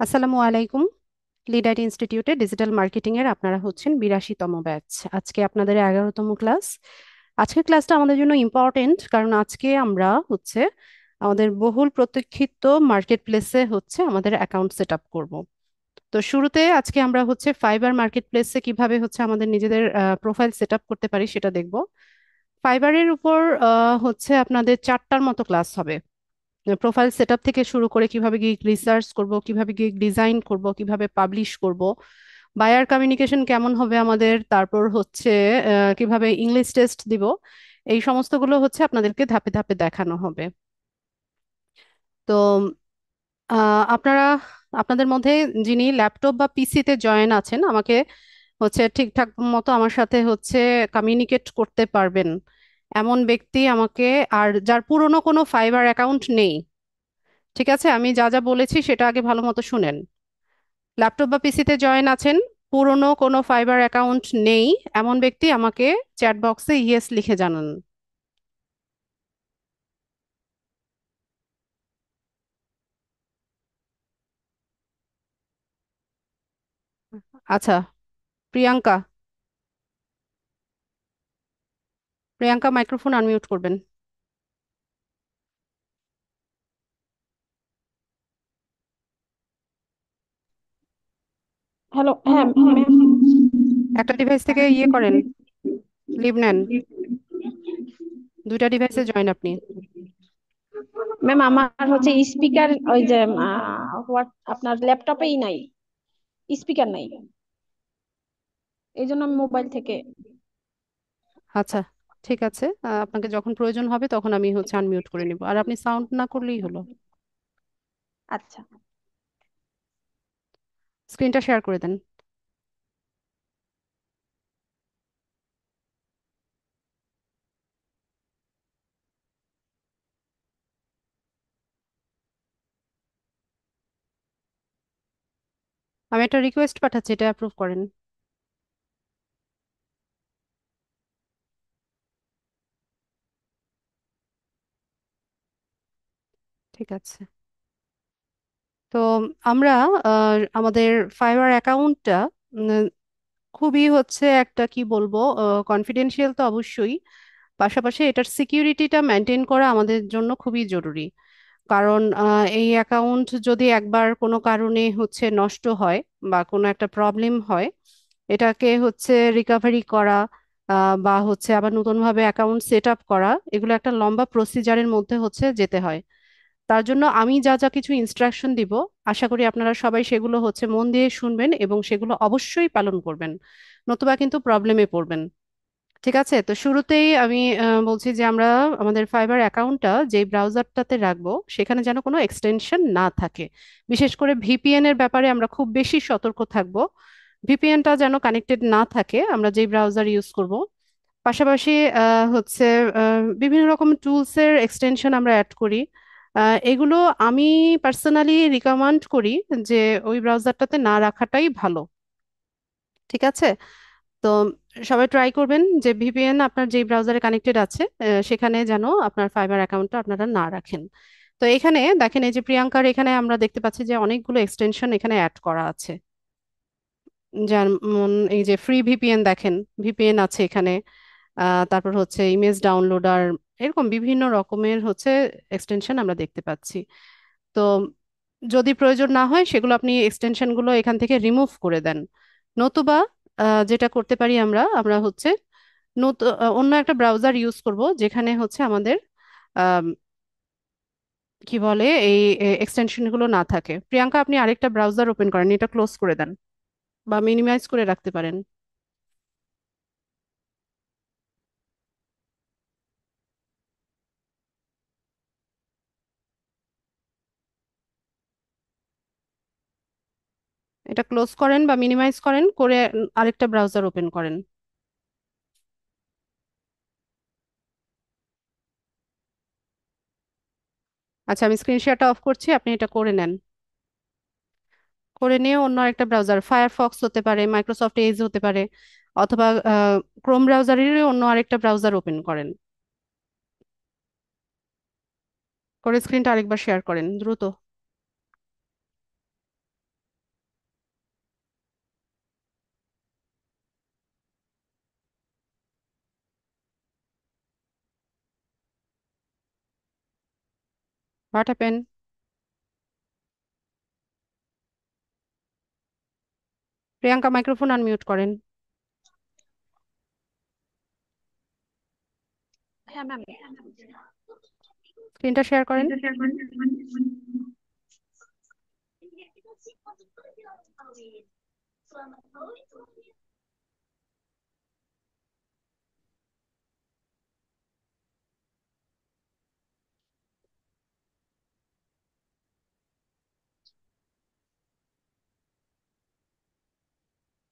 আসসালামু আলাইকুম। লিডার ইনস্টিটিউটে ডিজিটাল মার্কেটিং এর আপনারা হচ্ছেন 82তম ব্যাচ। আজকে আপনাদের 11তম ক্লাস। আজকের ক্লাসটা আমাদের জন্য ইম্পর্টেন্ট, কারণ আজকে আমরা আমাদের বহুল প্রতীক্ষিত মার্কেট প্লেসে আমাদের অ্যাকাউন্ট সেট আপ করবো। তো শুরুতে আজকে আমরা ফাইবার মার্কেট প্লেসে কিভাবে আমাদের নিজেদের প্রোফাইল সেট আপ করতে পারি সেটা দেখব। ফাইবারের উপর আপনাদের 4টার মতো ক্লাস হবে। প্রোফাইল সেটআপ থেকে শুরু করে কিভাবে গিগ রিসার্চ করব, কিভাবে গিগ ডিজাইন করব, কিভাবে পাবলিশ করব, বায়ার কমিউনিকেশন কেমন হবে আমাদের, তারপর কিভাবে ইংলিশ টেস্ট দিব। এই সমস্তগুলো আপনাদেরকে ধাপে ধাপে দেখানো হবে। তো আপনারা আপনাদের মধ্যে যিনি ল্যাপটপ বা পিসিতে জয়েন আছেন, আমাকে ঠিকঠাক মতো আমার সাথে কমিউনিকেট করতে পারবেন এমন ব্যক্তি আমাকে, আর যার পুরনো কোনো ফাইবার অ্যাকাউন্ট নেই। ঠিক আছে, আমি যা যা বলেছি সেটা আগে ভালো মতো শুনেন। ল্যাপটপ বা পিসিতে জয়েন আছেন, পুরনো কোনো ফাইবার অ্যাকাউন্ট নেই এমন ব্যক্তি আমাকে চ্যাট বক্সে ইয়েস লিখে জানান। আচ্ছা, প্রিয়াঙ্কা, প্রিয়াঙ্কা মাইক্রোফোন আনমিউট করবেন। হ্যালো, হ্যাঁ ম্যাম। একটা ডিভাইস থেকে ইয়ে করেন, লিভ নেন। দুইটা ডিভাইসে জয়েন আপনি। ম্যাম আমার স্পিকার ওই যে হোয়াট আপনার ল্যাপটপেই নাই, স্পিকার নাই, এই জন্য আমি মোবাইল থেকে। আচ্ছা, ঠিক আছে। আপনাকে যখন প্রয়োজন হবে তখন আমি আনমিউট করে নিব, আর আপনি সাউন্ড না করলেই হলো। আচ্ছা। স্ক্রিনটা শেয়ার করে দেন। আমি একটা রিকোয়েস্ট পাঠাচ্ছি, এটা অ্যাপ্রুভ করেন। ঠিক আছে। তো আমরা আমাদের ফাইবার অ্যাকাউন্টটা খুবই একটা কি বলবো, কনফিডেন্সিয়াল তো অবশ্যই, পাশাপাশি এটার সিকিউরিটিটা মেনটেন করা আমাদের জন্য খুবই জরুরি। কারণ এই অ্যাকাউন্ট যদি একবার কোনো কারণে নষ্ট হয় বা কোনো একটা প্রবলেম হয়, এটাকে রিকভারি করা বা আবার নতুনভাবে অ্যাকাউন্ট সেট আপ করা, এগুলো একটা লম্বা প্রসিজারের মধ্যে যেতে হয়। তার জন্য আমি যা যা কিছু ইনস্ট্রাকশন দিব, আশা করি আপনারা সবাই সেগুলো মন দিয়ে শুনবেন এবং সেগুলো অবশ্যই পালন করবেন, নতুবা কিন্তু প্রবলেমে পড়বেন। ঠিক আছে, তো শুরুতেই আমি বলছি যে আমরা আমাদের ফাইবার অ্যাকাউন্টটা যে ব্রাউজারটাতে রাখবো সেখানে যেন কোনো এক্সটেনশন না থাকে। বিশেষ করে ভিপিএন এর ব্যাপারে আমরা খুব বেশি সতর্ক থাকব। ভিপিএনটা যেন কানেক্টেড না থাকে আমরা যেই ব্রাউজার ইউজ করব। পাশাপাশি বিভিন্ন রকম টুলসের এক্সটেনশন আমরা অ্যাড করি। এগুলো আমি পার্সোনালি রিকমেন্ড করি যে ওই ব্রাউজারটাতে না রাখাটাই ভালো। ঠিক আছে, তো সবাই ট্রাই করবেন যে ভিপিএন আপনার যে ব্রাউজারে কানেক্টেড আছে সেখানে যেন আপনার ফাইবার অ্যাকাউন্টটা আপনারা না রাখেন। তো এখানে দেখেন, এই যে প্রিয়াঙ্কার এখানে আমরা দেখতে পাচ্ছি যে অনেকগুলো এক্সটেনশন এখানে অ্যাড করা আছে। যেমন এই যে ফ্রি ভিপিএন দেখেন, ভিপিএন আছে এখানে। তারপর ইমেজ ডাউনলোডার, এরকম বিভিন্ন রকমের এক্সটেনশন আমরা দেখতে পাচ্ছি। তো যদি প্রয়োজন না হয় সেগুলো আপনি এক্সটেনশনগুলো এখান থেকে রিমুভ করে দেন। নতুবা যেটা করতে পারি আমরা আমরা অন্য একটা ব্রাউজার ইউজ করব যেখানে আমাদের আম, কি বলে এই এক্সটেনশনগুলো না থাকে। প্রিয়াঙ্কা, আপনি আরেকটা ব্রাউজার ওপেন করেন, এটা ক্লোজ করে দেন বা মিনিমাইজ করে রাখতে পারেন। এটা ক্লোজ করেন বা মিনিমাইজ করেন করে আরেকটা ব্রাউজার ওপেন করেন। আচ্ছা, আমি স্ক্রিন শেয়ারটা অফ করছি, আপনি এটা করে নেন। করে নিয়ে অন্য একটা ব্রাউজার, ফায়ারফক্স হতে পারে, মাইক্রোসফট এজ হতে পারে, অথবা ক্রোম ব্রাউজারেরই অন্য আরেকটা ব্রাউজার ওপেন করেন। করে স্ক্রিনটা আরেকবার শেয়ার করেন দ্রুত। What happen? Priyanka, microphone unmute করেন। হ্যাঁ ম্যাম। স্ক্রিনটা শেয়ার করেন।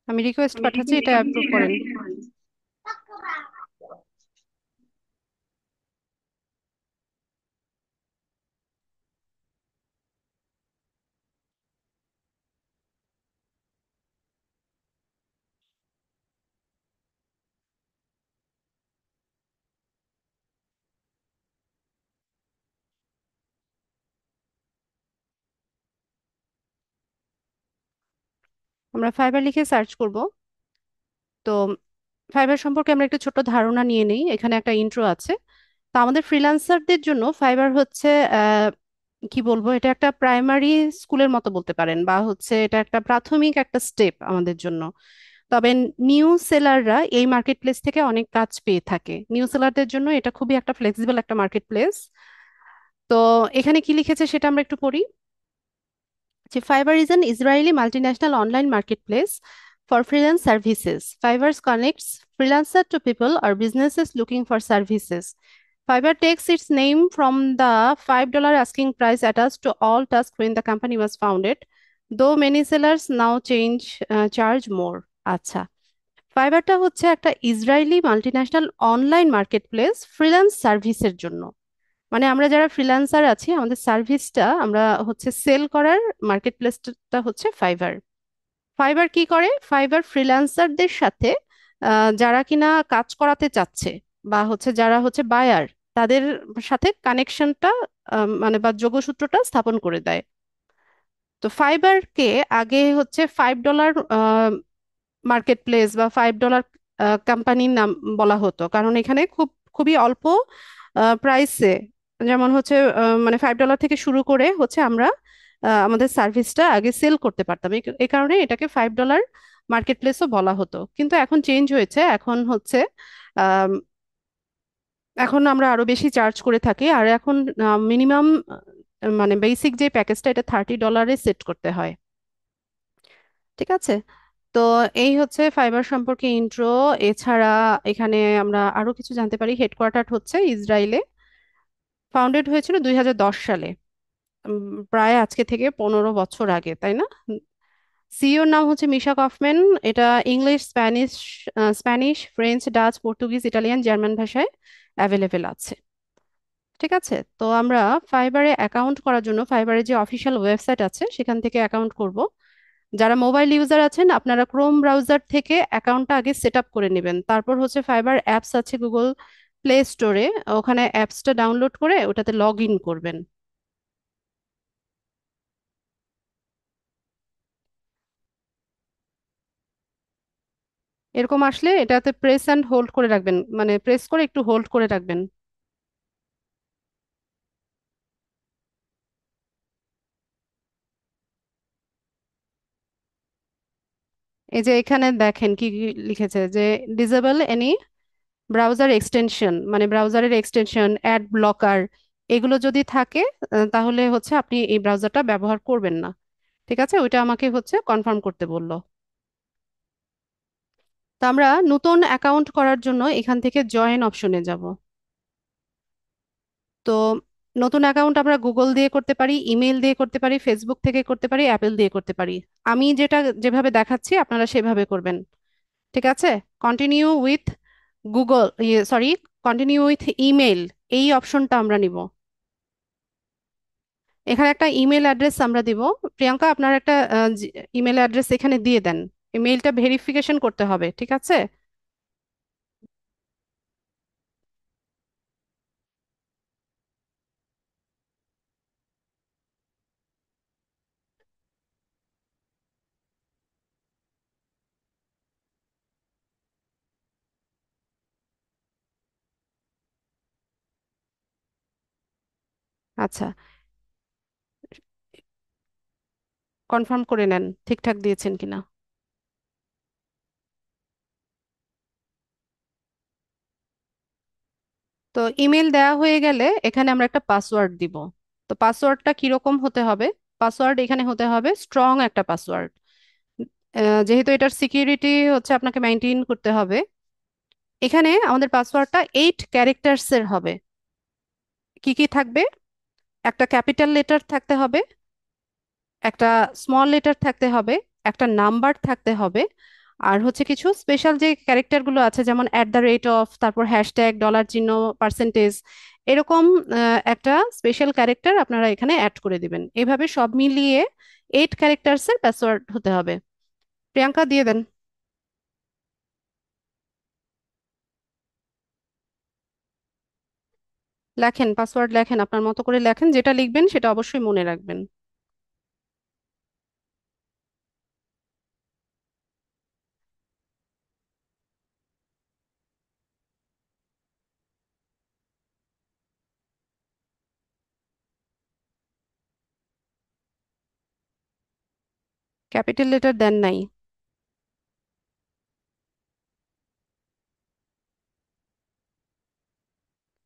আমি রিকোয়েস্ট পাঠাচ্ছি, এটা অ্যাপ্রুভ করেন। আমরা ফাইবার লিখে সার্চ করব। তো ফাইবার সম্পর্কে আমরা একটু ছোট ধারণা নিয়ে নিই, এখানে একটা ইন্ট্রো আছে। তো আমাদের ফ্রিল্যান্সারদের জন্য ফাইবার হচ্ছে কি বলবো, এটা একটা প্রাইমারি স্কুলের মতো বলতে পারেন, বা হচ্ছে এটা একটা প্রাথমিক একটা স্টেপ আমাদের জন্য। তবে নিউ সেলাররা এই মার্কেট প্লেস থেকে অনেক কাজ পেয়ে থাকে। নিউ সেলারদের জন্য এটা খুবই একটা ফ্লেক্সিবল একটা মার্কেট প্লেস। তো এখানে কি লিখেছে সেটা আমরা একটু পড়ি। যে Fiverr is an Israeli multinational online marketplace for freelance services. Fiverr connects freelancers to people or businesses looking for services. Fiverr takes its name from the $5 asking price attached to all tasks when the company was founded, though many sellers now charge more. আচ্ছা, ফাইবারটা হচ্ছে একটা Israeli multinational online marketplace freelance সার্ভিসের জন্য। মানে আমরা যারা freelancer আছি, আমাদের সার্ভিসটা আমরা হচ্ছে সেল করার মার্কেট প্লেসটা হচ্ছে ফাইবার। ফাইবার কি করে? ফাইবার ফ্রিল্যান্সারদের সাথে যারা কিনা কাজ করাতে চাচ্ছে, বা হচ্ছে যারা হচ্ছে বায়ার, তাদের সাথে কানেকশনটা মানে বা যোগসূত্রটা স্থাপন করে দেয়। তো ফাইবারকে আগে হচ্ছে $5 মার্কেট প্লেস বা $5 কোম্পানির নাম বলা হতো, কারণ এখানে খুবই অল্প প্রাইসে, যেমন হচ্ছে মানে $5 থেকে শুরু করে হচ্ছে আমরা আমাদের সার্ভিসটা আগে সেল করতে পারতাম। এই কারণে এটাকে $5 মার্কেট প্লেসও বলা হতো। কিন্তু এখন চেঞ্জ হয়েছে, এখন হচ্ছে আম, এখন আমরা আরো বেশি চার্জ করে থাকি। আর এখন মিনিমাম মানে বেসিক যে প্যাকেজটা, এটা $30 সেট করতে হয়। ঠিক আছে। তো এই হচ্ছে ফাইবার সম্পর্কে ইন্ট্রো। এছাড়া এখানে আমরা আরো কিছু জানতে পারি। হেডকোয়ার্টার হচ্ছে ইসরায়েলে। ফাউন্ডেড হয়েছিল 2010 সালে। প্রায় আজকে থেকে 15 বছর আগে, তাই না? সিইওর নাম হচ্ছে মিশা কফম্যান। এটা English, Spanish, French, Dutch, Portuguese, Italian, German ভাষায় অ্যাভেলেবেল আছে। ঠিক আছে। তো আমরা ফাইবারে অ্যাকাউন্ট করার জন্য ফাইবারের যে অফিসিয়াল ওয়েবসাইট আছে সেখান থেকে অ্যাকাউন্ট করব। যারা মোবাইল ইউজার আছেন, আপনারা ক্রোম ব্রাউজার থেকে অ্যাকাউন্টটা আগে সেট আপ করে নেবেন। তারপর হচ্ছে ফাইবার অ্যাপস আছে গুগল প্লে স্টোরে, ওখানে অ্যাপসটা ডাউনলোড করে ওটাতে লগ ইন করবেন। এরকম আসলে এটাতে প্রেস অ্যান্ড হোল্ড করে রাখবেন, মানে প্রেস করে একটু হোল্ড করে রাখবেন। এই যে এখানে দেখেন কি কি লিখেছে, যে ডিসেবল এনি ব্রাউজার এক্সটেনশন, মানে ব্রাউজারের এক্সটেনশন, অ্যাড ব্লকার, এগুলো যদি থাকে তাহলে হচ্ছে আপনি এই ব্রাউজারটা ব্যবহার করবেন না। ঠিক আছে, ওইটা আমাকে হচ্ছে কনফার্ম করতে বললো। তো আমরা নতুন অ্যাকাউন্ট করার জন্য এখান থেকে জয়েন অপশনে যাব। তো নতুন অ্যাকাউন্ট আমরা গুগল দিয়ে করতে পারি, ইমেল দিয়ে করতে পারি, ফেসবুক থেকে করতে পারি, অ্যাপেল দিয়ে করতে পারি। আমি যেভাবে দেখাচ্ছি আপনারা সেভাবে করবেন। ঠিক আছে। Continue with Google, sorry, continue with email, এই অপশনটা আমরা নিব। এখানে একটা ইমেল অ্যাড্রেস আমরা দিব। প্রিয়াঙ্কা, আপনার একটা ইমেল অ্যাড্রেস এখানে দিয়ে দেন। ইমেলটা ভেরিফিকেশন করতে হবে, ঠিক আছে? আচ্ছা, কনফার্ম করে নেন ঠিকঠাক দিয়েছেন কিনা। তো ইমেল দেওয়া হয়ে গেলে এখানে আমরা একটা পাসওয়ার্ড দিব। তো পাসওয়ার্ডটা কিরকম হতে হবে? পাসওয়ার্ড এখানে হতে হবে স্ট্রং একটা পাসওয়ার্ড। যেহেতু এটার সিকিউরিটি হচ্ছে আপনাকে মেনটেন করতে হবে, এখানে আমাদের পাসওয়ার্ডটা 8 ক্যারেক্টার্স এর হবে। কি কি থাকবে? একটা ক্যাপিটাল লেটার থাকতে হবে, একটা স্মল লেটার থাকতে হবে, একটা নাম্বার থাকতে হবে, আর হচ্ছে কিছু স্পেশাল যে ক্যারেক্টারগুলো আছে যেমন @, তারপর হ্যাশট্যাগ, ডলার চিহ্ন, পার্সেন্টেজ, এরকম একটা স্পেশাল ক্যারেক্টার আপনারা এখানে অ্যাড করে দিবেন। এভাবে সব মিলিয়ে 8 ক্যারেক্টার্স এর পাসওয়ার্ড হতে হবে। প্রিয়াঙ্কা দিয়ে দেন। লেখেন, পাসওয়ার্ড লেখেন, আপনার মতো করে লেখেন, যেটা লিখবেন সেটা অবশ্যই মনে রাখবেন। ক্যাপিটাল লেটার দেন নাই?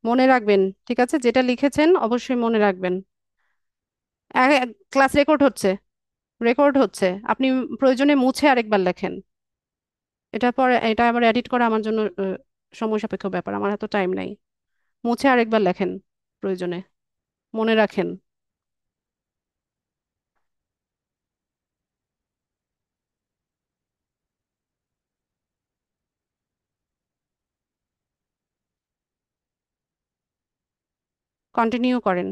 মনে রাখবেন, ঠিক আছে, যেটা লিখেছেন অবশ্যই মনে রাখবেন। ক্লাস রেকর্ড হচ্ছে, রেকর্ড হচ্ছে, আপনি প্রয়োজনে মুছে আরেকবার লেখেন। এটা পরে এটা আবার এডিট করা আমার জন্য সময় সাপেক্ষ ব্যাপার, আমার এত টাইম নাই। মুছে আরেকবার লেখেন প্রয়োজনে, মনে রাখেন। কন্টিনিউ করেন।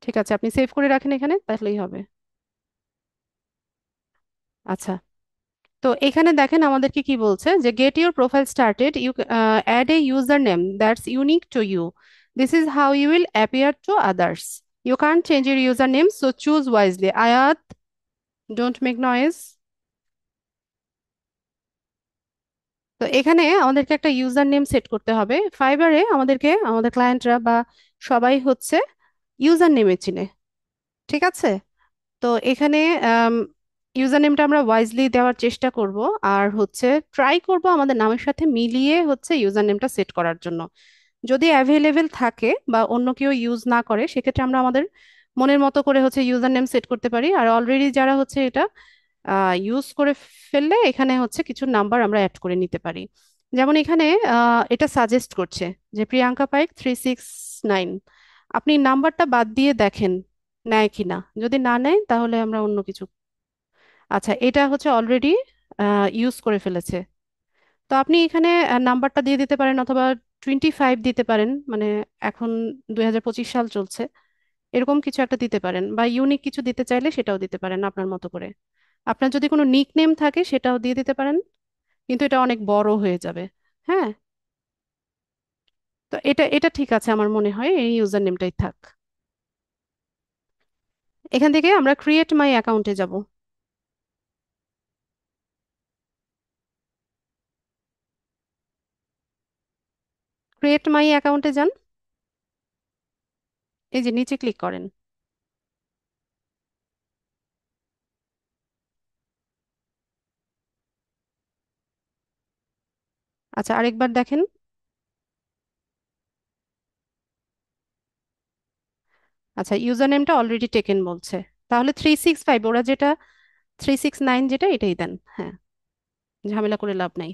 ঠিক আছে, আপনি সেভ করে রাখেন এখানে, তাহলেই হবে। আচ্ছা, তো এখানে দেখেন আমাদেরকে কি বলছে, যে get your profile started, you add a user name that's unique to you, this is how you will appear to others, you can't change your user name, so choose wisely. Ayat, don't make noise. তো এখানে আমাদেরকে একটা user name set করতে হবে। ফাইবারে আমাদেরকে আমাদের ক্লায়েন্টরা বা সবাই হচ্ছে ইউজার নেমে চিনে, ঠিক আছে? তো এখানে ইউজার নেমটা আমরা ওয়াইজলি দেওয়ার চেষ্টা করব, আর হচ্ছে ট্রাই করব আমাদের নামের সাথে মিলিয়ে হচ্ছে ইউজার নেমটা সেট করার জন্য। যদি অ্যাভেলেবেল থাকে বা অন্য কেউ ইউজ না করে, সেক্ষেত্রে আমরা আমাদের মনের মতো করে হচ্ছে ইউজার নেম সেট করতে পারি। আর অলরেডি যারা হচ্ছে এটা ইউজ করে ফেললে এখানে হচ্ছে কিছু নাম্বার আমরা অ্যাড করে নিতে পারি। যেমন এখানে এটা সাজেস্ট করছে যে প্রিয়াঙ্কা পাইক 369। আপনি নাম্বারটা বাদ দিয়ে দেখেন নেয় কিনা, যদি না নেয় তাহলে আমরা অন্য কিছু। আচ্ছা, এটা হচ্ছে অলরেডি ইউজ করে ফেলেছে। তো আপনি এখানে নাম্বারটা দিয়ে দিতে পারেন, অথবা 25 দিতে পারেন, মানে এখন 2025 সাল চলছে, এরকম কিছু একটা দিতে পারেন, বা ইউনিক কিছু দিতে চাইলে সেটাও দিতে পারেন আপনার মতো করে। আপনার যদি কোনো নিক নেম থাকে সেটাও দিয়ে দিতে পারেন, কিন্তু এটা অনেক বড় হয়ে যাবে। হ্যাঁ, তো এটা এটা ঠিক আছে, আমার মনে হয় এই ইউজার নেমটাই থাক। এখান থেকে আমরা ক্রিয়েট মাই অ্যাকাউন্টে যাব। ক্রিয়েট মাই অ্যাকাউন্টে যান, এই যে নিচে ক্লিক করেন। আচ্ছা, আরেকবার দেখেন। আচ্ছা, ইউজার নেমটা অলরেডি টেকেন বলছে, তাহলে 365, ওরা যেটা 369 যেটা এটাই দেন। হ্যাঁ, ঝামেলা করে লাভ নাই।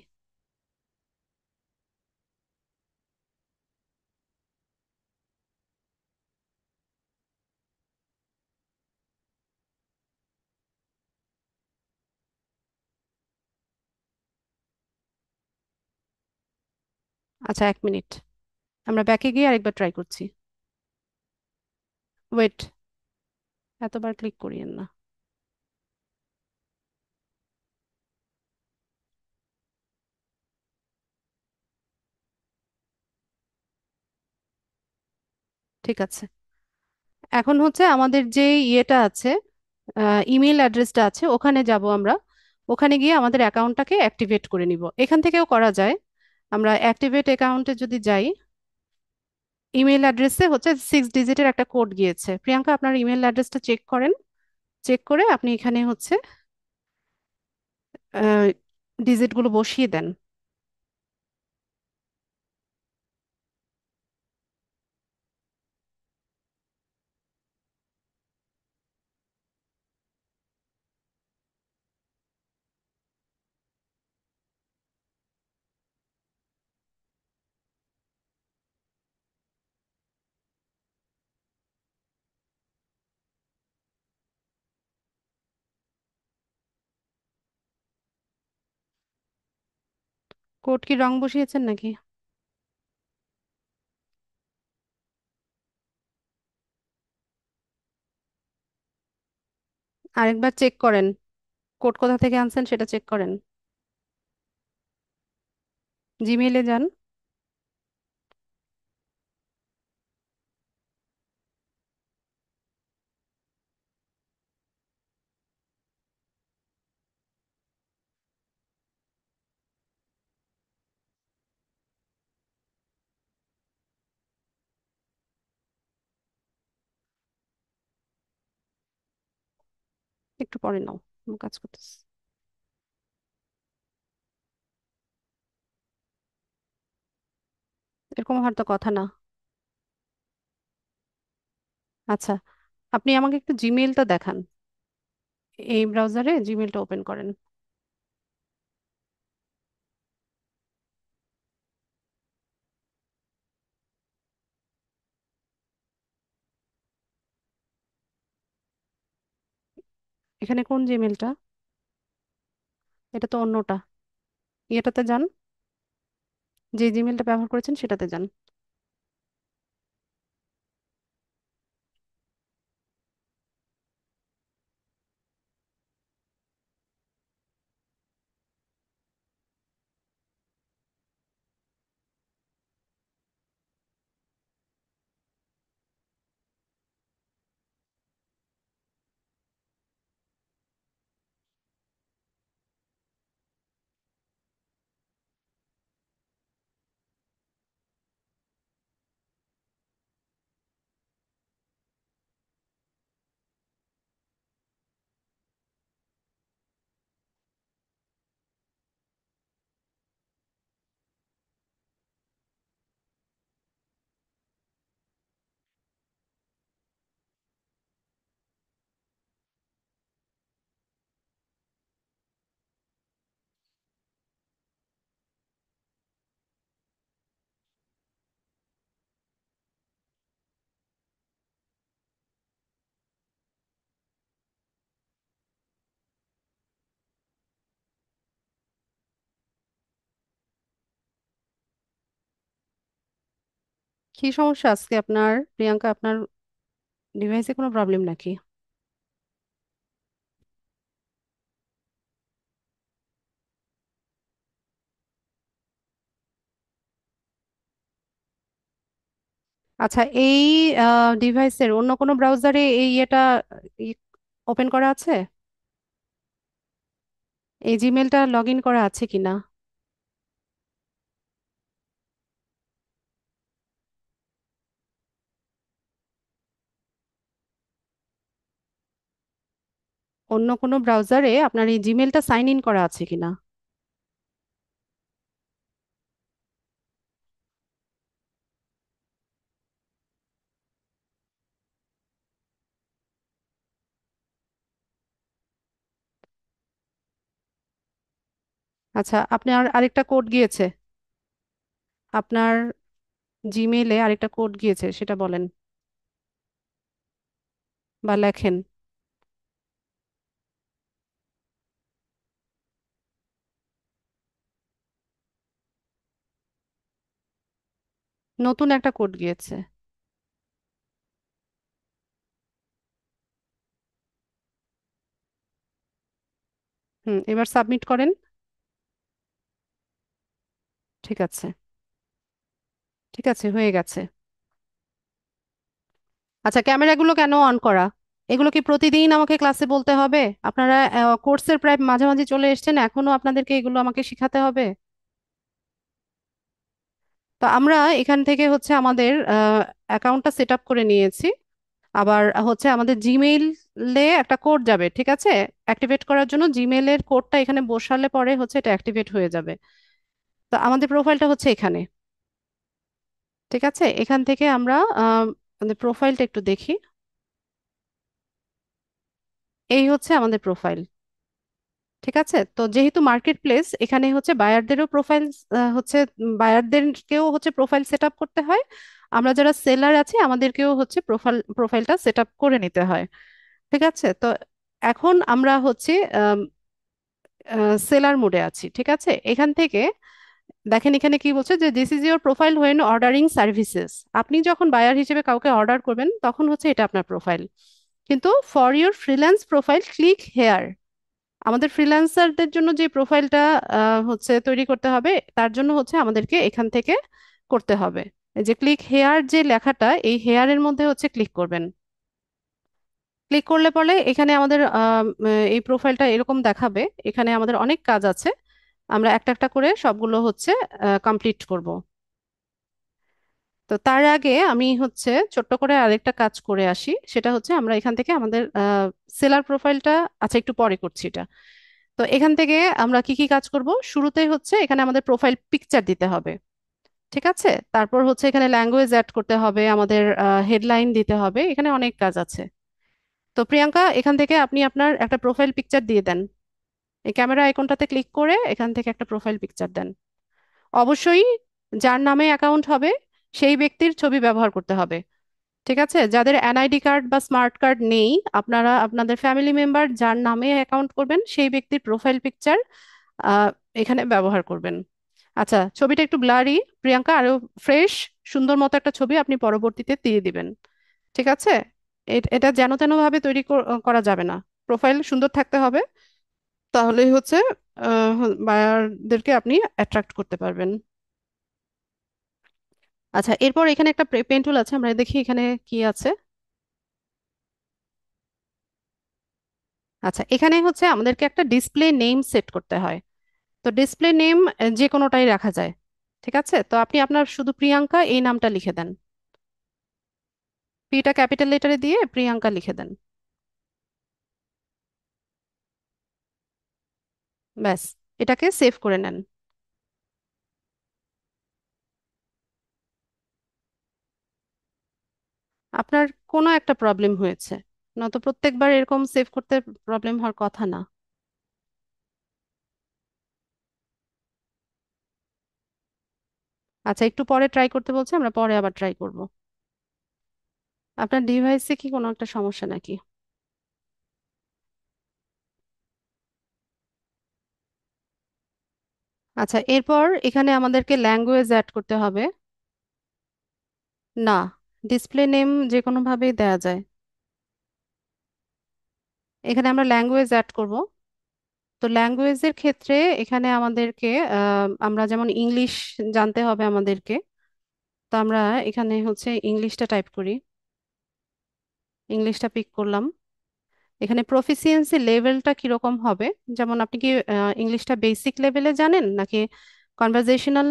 আচ্ছা, 1 মিনিট, আমরা ব্যাকে গিয়ে আরেকবার ট্রাই করছি। ওয়েট, এতবার ক্লিক করিয়েন না। ঠিক আছে, এখন হচ্ছে আমাদের যে ইয়েটা আছে, ইমেল অ্যাড্রেসটা আছে, ওখানে যাব আমরা। ওখানে গিয়ে আমাদের অ্যাকাউন্টটাকে অ্যাক্টিভেট করে নিব, এখান থেকেও করা যায়। আমরা অ্যাক্টিভেট অ্যাকাউন্টে যদি যাই, ইমেল অ্যাড্রেসে হচ্ছে 6 ডিজিটের একটা কোড গিয়েছে। প্রিয়াঙ্কা, আপনার ইমেল অ্যাড্রেসটা চেক করেন। চেক করে আপনি এখানে হচ্ছে ডিজিটগুলো বসিয়ে দেন। কোড কি রং বসিয়েছেন নাকি? আরেকবার চেক করেন, কোড কোথা থেকে আনছেন সেটা চেক করেন। জিমেইলে যান। একটু পরে নাও, আমি কাজ করতেছি। এরকম হওয়ার তো কথা না। আচ্ছা, আপনি আমাকে একটু জিমেইলটা দেখান। এই ব্রাউজারে জিমেইলটা ওপেন করেন। এখানে কোন জিমেইলটা? এটা তো অন্যটা। এটাতে যান, যে জিমেইলটা ব্যবহার করেছেন সেটাতে যান। কি সমস্যা আজকে আপনার, প্রিয়াঙ্কা? আপনার ডিভাইসে কোনো প্রবলেম নাকি? আচ্ছা, এই ডিভাইসের অন্য কোনো ব্রাউজারে এই এটা ওপেন করা আছে? এই জিমেলটা লগ ইন করা আছে কিনা? অন্য কোনো ব্রাউজারে আপনার এই জিমেলটা সাইন ইন করা আছে কিনা? আচ্ছা, আপনার আরেকটা কোড গিয়েছে, আপনার জিমেইলে আরেকটা কোড গিয়েছে, সেটা বলেন বা লেখেন। নতুন একটা কোড গিয়েছে। হুম, এবার সাবমিট করেন। ঠিক আছে, ঠিক আছে, হয়ে গেছে। আচ্ছা, ক্যামেরাগুলো কেন অন করা? এগুলো কি প্রতিদিন আমাকে ক্লাসে বলতে হবে? আপনারা কোর্সের প্রায় মাঝামাঝি চলে এসেছেন, এখনো আপনাদেরকে এগুলো আমাকে শিখাতে হবে? তো আমরা এখান থেকে হচ্ছে আমাদের অ্যাকাউন্টটা সেট আপ করে নিয়েছি। আবার হচ্ছে আমাদের জিমেইলে একটা কোড যাবে, ঠিক আছে? অ্যাক্টিভেট করার জন্য জিমেইলের কোডটা এখানে বসালে পরে হচ্ছে এটা অ্যাক্টিভেট হয়ে যাবে। তো আমাদের প্রোফাইলটা হচ্ছে এখানে, ঠিক আছে? এখান থেকে আমরা আমাদের প্রোফাইলটা একটু দেখি। এই হচ্ছে আমাদের প্রোফাইল, ঠিক আছে? তো যেহেতু মার্কেট প্লেস, এখানে হচ্ছে বায়ারদেরও প্রোফাইল, হচ্ছে বায়ারদেরকেও হচ্ছে প্রোফাইল সেট আপ করতে হয়। আমরা যারা সেলার আছি আমাদেরকেও হচ্ছে প্রোফাইলটা সেট আপ করে নিতে হয়, ঠিক আছে? তো এখন আমরা হচ্ছে সেলার মোডে আছি, ঠিক আছে? এখান থেকে দেখেন এখানে কি বলছে যে this is your profile when ordering services. আপনি যখন বায়ার হিসেবে কাউকে অর্ডার করবেন তখন হচ্ছে এটা আপনার প্রোফাইল। কিন্তু for your freelance profile click here. আমাদের ফ্রিল্যান্সারদের জন্য যে প্রোফাইলটা হচ্ছে তৈরি করতে হবে, তার জন্য হচ্ছে আমাদেরকে এখান থেকে করতে হবে। এই যে ক্লিক হেয়ার যে লেখাটা, এই হেয়ারের মধ্যে হচ্ছে ক্লিক করবেন। ক্লিক করলে পরে এখানে আমাদের এই প্রোফাইলটা এরকম দেখাবে। এখানে আমাদের অনেক কাজ আছে, আমরা একটা একটা করে সবগুলো হচ্ছে কমপ্লিট করব। তো তার আগে আমি হচ্ছে ছোট্ট করে আরেকটা কাজ করে আসি, সেটা হচ্ছে আমরা এখান থেকে আমাদের সেলার প্রোফাইলটা, আচ্ছা একটু পরে করছি এটা। তো এখান থেকে আমরা কি কি কাজ করব, শুরুতেই হচ্ছে এখানে আমাদের প্রোফাইল পিকচার দিতে হবে, ঠিক আছে? তারপর হচ্ছে এখানে ল্যাঙ্গুয়েজ অ্যাড করতে হবে, আমাদের হেডলাইন দিতে হবে, এখানে অনেক কাজ আছে। তো প্রিয়াঙ্কা, এখান থেকে আপনি আপনার একটা প্রোফাইল পিকচার দিয়ে দেন। এই ক্যামেরা আইকনটাতে ক্লিক করে এখান থেকে একটা প্রোফাইল পিকচার দেন। অবশ্যই যার নামে অ্যাকাউন্ট হবে সেই ব্যক্তির ছবি ব্যবহার করতে হবে, ঠিক আছে? যাদের এনআইডি কার্ড বা স্মার্ট কার্ড নেই, আপনারা আপনাদের ফ্যামিলি মেম্বার যার নামে অ্যাকাউন্ট করবেন সেই ব্যক্তির প্রোফাইল পিকচার আহ, এখানে ব্যবহার করবেন। আচ্ছা, ছবিটা একটু ব্লারি, প্রিয়াঙ্কা, আরো ফ্রেশ সুন্দর মতো একটা ছবি আপনি পরবর্তীতে দিয়ে দিবেন, ঠিক আছে? এটা যেন তেন ভাবে তৈরি করা যাবে না, প্রোফাইল সুন্দর থাকতে হবে, তাহলেই হচ্ছে বায়ারদেরকে আপনি অ্যাট্রাক্ট করতে পারবেন। আচ্ছা, এরপর এখানে একটা পেন টুল আছে, আমরা দেখি এখানে কি আছে। আচ্ছা, এখানে হচ্ছে আমাদেরকে একটা ডিসপ্লে নেম সেট করতে হয়। তো ডিসপ্লে নেম যে কোনোটাই রাখা যায়, ঠিক আছে? তো আপনি আপনার শুধু প্রিয়াঙ্কা এই নামটা লিখে দেন। পিটা ক্যাপিটাল লেটারে দিয়ে প্রিয়াঙ্কা লিখে দেন। ব্যাস, এটাকে সেভ করে নেন। আপনার কোনো একটা প্রবলেম হয়েছে, নয়তো প্রত্যেকবার এরকম সেভ করতে প্রবলেম হওয়ার কথা না। আচ্ছা, একটু পরে ট্রাই করতে বলছে, আমরা পরে আবার ট্রাই করব। আপনার ডিভাইসে কি কোনো একটা সমস্যা নাকি? আচ্ছা, এরপর এখানে আমাদেরকে ল্যাঙ্গুয়েজ অ্যাড করতে হবে। না, ডিসপ্লে নেম যে কোনো ভাবেই দেয়া যায়। এখানে আমরা ল্যাঙ্গুয়েজ অ্যাড করব। তো ল্যাঙ্গুয়েজের ক্ষেত্রে এখানে আমাদেরকে আমরা যেমন ইংলিশ জানতে হবে আমাদেরকে। তো আমরা এখানে হচ্ছে ইংলিশটা টাইপ করি, ইংলিশটা পিক করলাম। এখানে প্রফিসিয়েন্সি লেভেলটা কিরকম হবে, যেমন আপনি কি ইংলিশটা বেসিক লেভেলে জানেন, নাকি কনভারজেশনাল,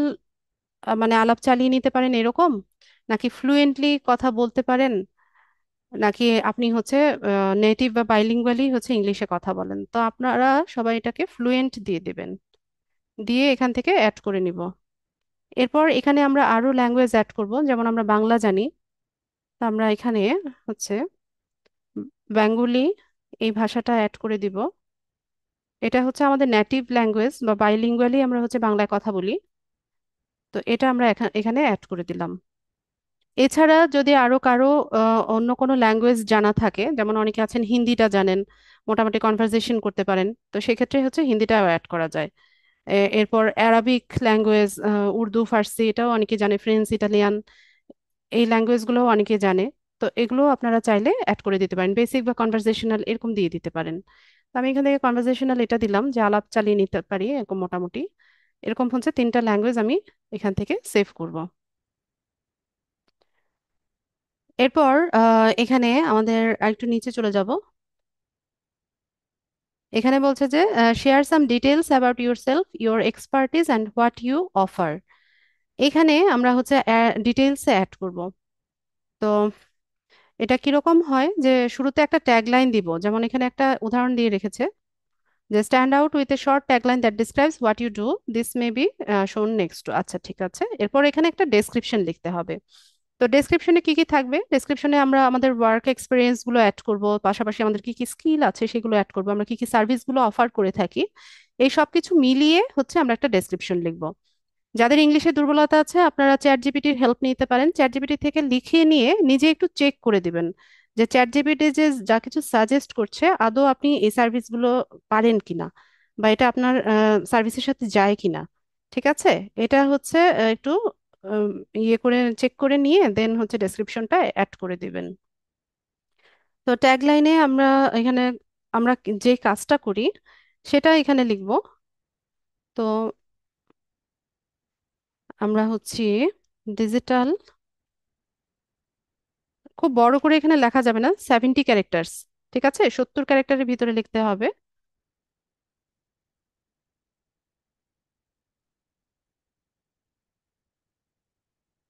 মানে আলাপ চালিয়ে নিতে পারেন এরকম, নাকি ফ্লুয়েন্টলি কথা বলতে পারেন, নাকি আপনি হচ্ছে নেটিভ বা বাইলিঙ্গুয়ালি হচ্ছে ইংলিশে কথা বলেন? তো আপনারা সবাই এটাকে ফ্লুয়েন্ট দিয়ে দিবেন, দিয়ে এখান থেকে অ্যাড করে নিব। এরপর এখানে আমরা আরো ল্যাঙ্গুয়েজ অ্যাড করব, যেমন আমরা বাংলা জানি, তো আমরা এখানে হচ্ছে বেঙ্গলি এই ভাষাটা অ্যাড করে দিব। এটা হচ্ছে আমাদের নেটিভ ল্যাঙ্গুয়েজ বা বাইলিঙ্গুয়ালি আমরা হচ্ছে বাংলায় কথা বলি। তো এটা আমরা এখানে অ্যাড করে দিলাম। এছাড়া যদি আরো কারো অন্য কোনো ল্যাঙ্গুয়েজ জানা থাকে, যেমন অনেকে আছেন হিন্দিটা জানেন, মোটামুটি কনভারসেশন করতে পারেন, তো সেক্ষেত্রে হচ্ছে হিন্দিটাও অ্যাড করা যায়। এরপর অ্যারাবিক ল্যাঙ্গুয়েজ, উর্দু, ফার্সি, এটাও অনেকে জানে, ফ্রেঞ্চ, ইটালিয়ান, এই ল্যাঙ্গুয়েজগুলোও অনেকে জানে। তো এগুলো আপনারা চাইলে অ্যাড করে দিতে পারেন, বেসিক বা কনভারসেশনাল এরকম দিয়ে দিতে পারেন। তো আমি এখান থেকে কনভারসেশনাল এটা দিলাম, যে আলাপ চালিয়ে নিতে পারি এরকম মোটামুটি। এরকম হচ্ছে তিনটা ল্যাঙ্গুয়েজ আমি এখান থেকে সেভ করব। এরপর এখানে আমাদের আরেকটু নিচে চলে যাব। এখানে বলছে যে share some details about yourself, your expertise and what you offer. এখানে আমরা হচ্ছে ডিটেলসে অ্যাড করব। তো এটা কিরকম হয় যে শুরুতে একটা ট্যাগলাইন দিব, যেমন এখানে একটা উদাহরণ দিয়ে রেখেছে যে stand out with a short tagline that describes what you do, this may be shown next to. আচ্ছা ঠিক আছে, এরপর এখানে একটা ডেসক্রিপশন লিখতে হবে। তো ডেসক্রিপশনে কি কি থাকবে? ডেসক্রিপশনে আমরা আমাদের ওয়ার্ক এক্সপিরিয়েন্স গুলো অ্যাড করব, পাশাপাশি আমাদের কি কি স্কিল আছে সেগুলো অ্যাড করব, আমরা কি কি সার্ভিস গুলো অফার করে থাকি, এই সব কিছু মিলিয়ে হচ্ছে আমরা একটা ডেসক্রিপশন লিখব। যাদের ইংলিশে দুর্বলতা আছে আপনারা চ্যাট জিপিটির হেল্প নিতে পারেন, চ্যাট জিপিটি থেকে লিখে নিয়ে নিজে একটু চেক করে দিবেন যে চ্যাট জিপিটি যে যা কিছু সাজেস্ট করছে আদৌ আপনি এই সার্ভিসগুলো পারেন কিনা, বা এটা আপনার সার্ভিসের সাথে যায় কিনা। ঠিক আছে, এটা হচ্ছে একটু আম, ইয়ে করে চেক করে নিয়ে দেন হচ্ছে ডেসক্রিপশনটা অ্যাড করে দিবেন। তো ট্যাগলাইনে আমরা এখানে আমরা যে কাজটা করি সেটা এখানে লিখব। তো আমরা হচ্ছে ডিজিটাল, খুব বড় করে এখানে লেখা যাবে না, 70 ক্যারেক্টার্স, ঠিক আছে, 70 ক্যারেক্টারের ভিতরে লিখতে হবে।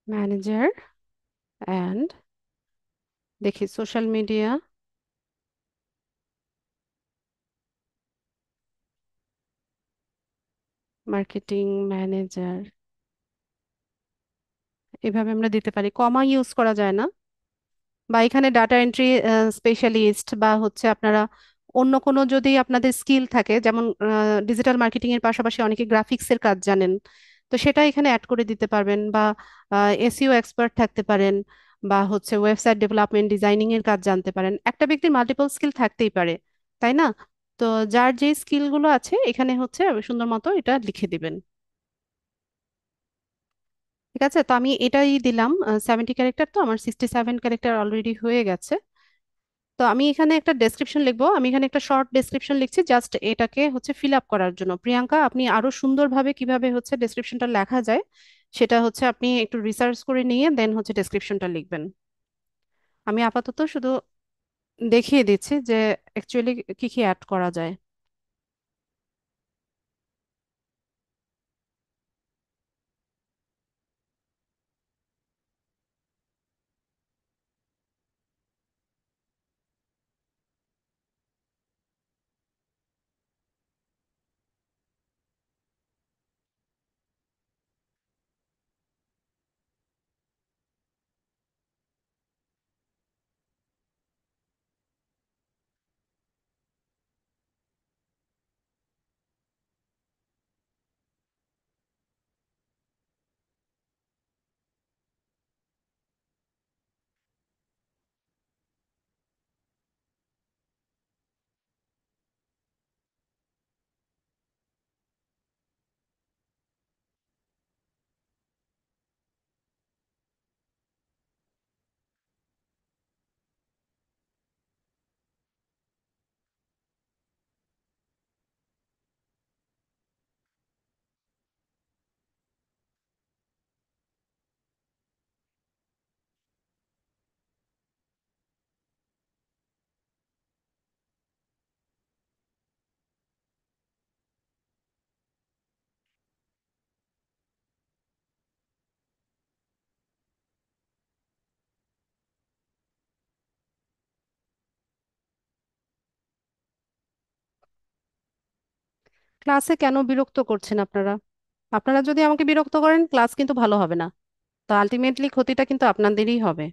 ম্যানেজার অ্যান্ড, দেখি সোশ্যাল মিডিয়া মার্কেটিং ম্যানেজার, এভাবে আমরা দিতে পারি, কমা ইউজ করা যায় না। বা এখানে ডাটা এন্ট্রি স্পেশালিস্ট, বা হচ্ছে আপনারা অন্য কোনো যদি আপনাদের স্কিল থাকে, যেমন ডিজিটাল মার্কেটিং এর পাশাপাশি অনেকে গ্রাফিক্সের কাজ জানেন, তো সেটা এখানে অ্যাড করে দিতে পারবেন। বা এসইও এক্সপার্ট থাকতে পারেন, বা হচ্ছে ওয়েবসাইট ডেভেলপমেন্ট ডিজাইনিং এর কাজ জানতে পারেন। একটা ব্যক্তির মাল্টিপল স্কিল থাকতেই পারে, তাই না? তো যার যে স্কিলগুলো আছে এখানে হচ্ছে সুন্দর মতো এটা লিখে দিবেন। ঠিক আছে, তো আমি এটাই দিলাম। 70 ক্যারেক্টার, তো আমার 67 ক্যারেক্টার অলরেডি হয়ে গেছে। তো আমি এখানে একটা ডেসক্রিপশন লিখবো, আমি এখানে একটা শর্ট ডেসক্রিপশন লিখছি জাস্ট এটাকে হচ্ছে ফিল আপ করার জন্য। প্রিয়াঙ্কা, আপনি আরো সুন্দরভাবে কিভাবে হচ্ছে ডেসক্রিপশনটা লেখা যায় সেটা হচ্ছে আপনি একটু রিসার্চ করে নিয়ে দেন হচ্ছে ডেসক্রিপশনটা লিখবেন। আমি আপাতত শুধু দেখিয়ে দিচ্ছি যে অ্যাকচুয়ালি কি কি অ্যাড করা যায়। ক্লাসে কেন বিরক্ত করছেন আপনারা? আপনারা যদি আমাকে বিরক্ত করেন ক্লাস কিন্তু ভালো হবে না, তো আলটিমেটলি ক্ষতিটা কিন্তু আপনাদেরই হবে।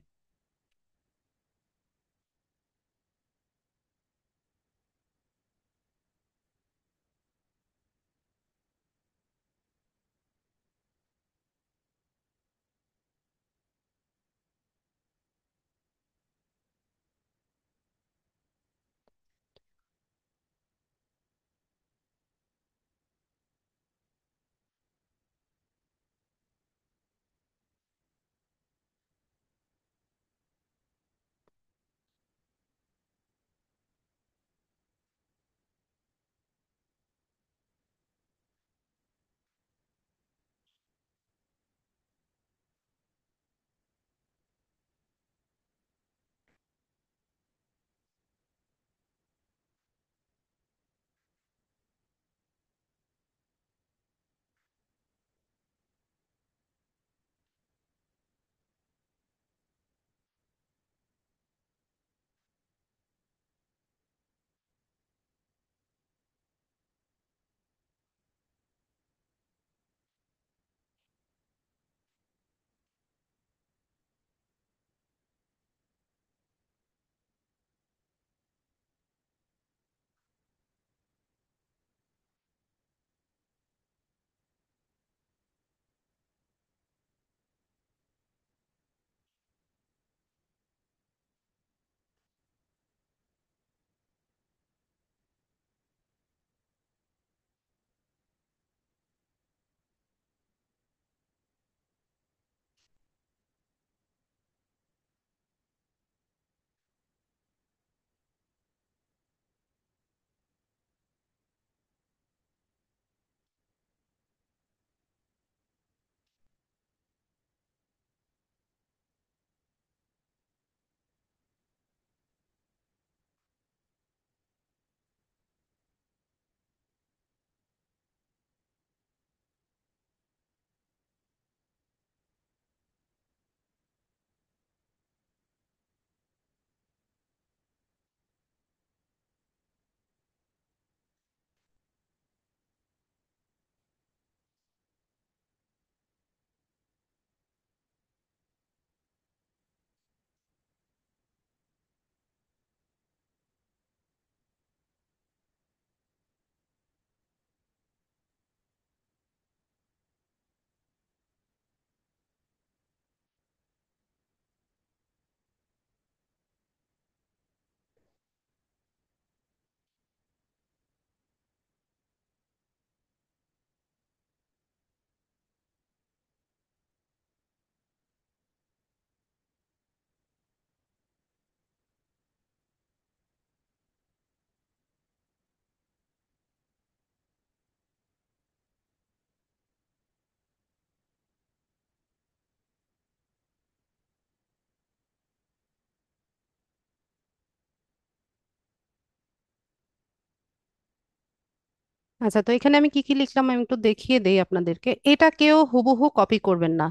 আচ্ছা, তো এখানে আমি কি কি লিখলাম আমি একটু দেখিয়ে দেই আপনাদেরকে। এটা কেউ হুবহু কপি করবেন না,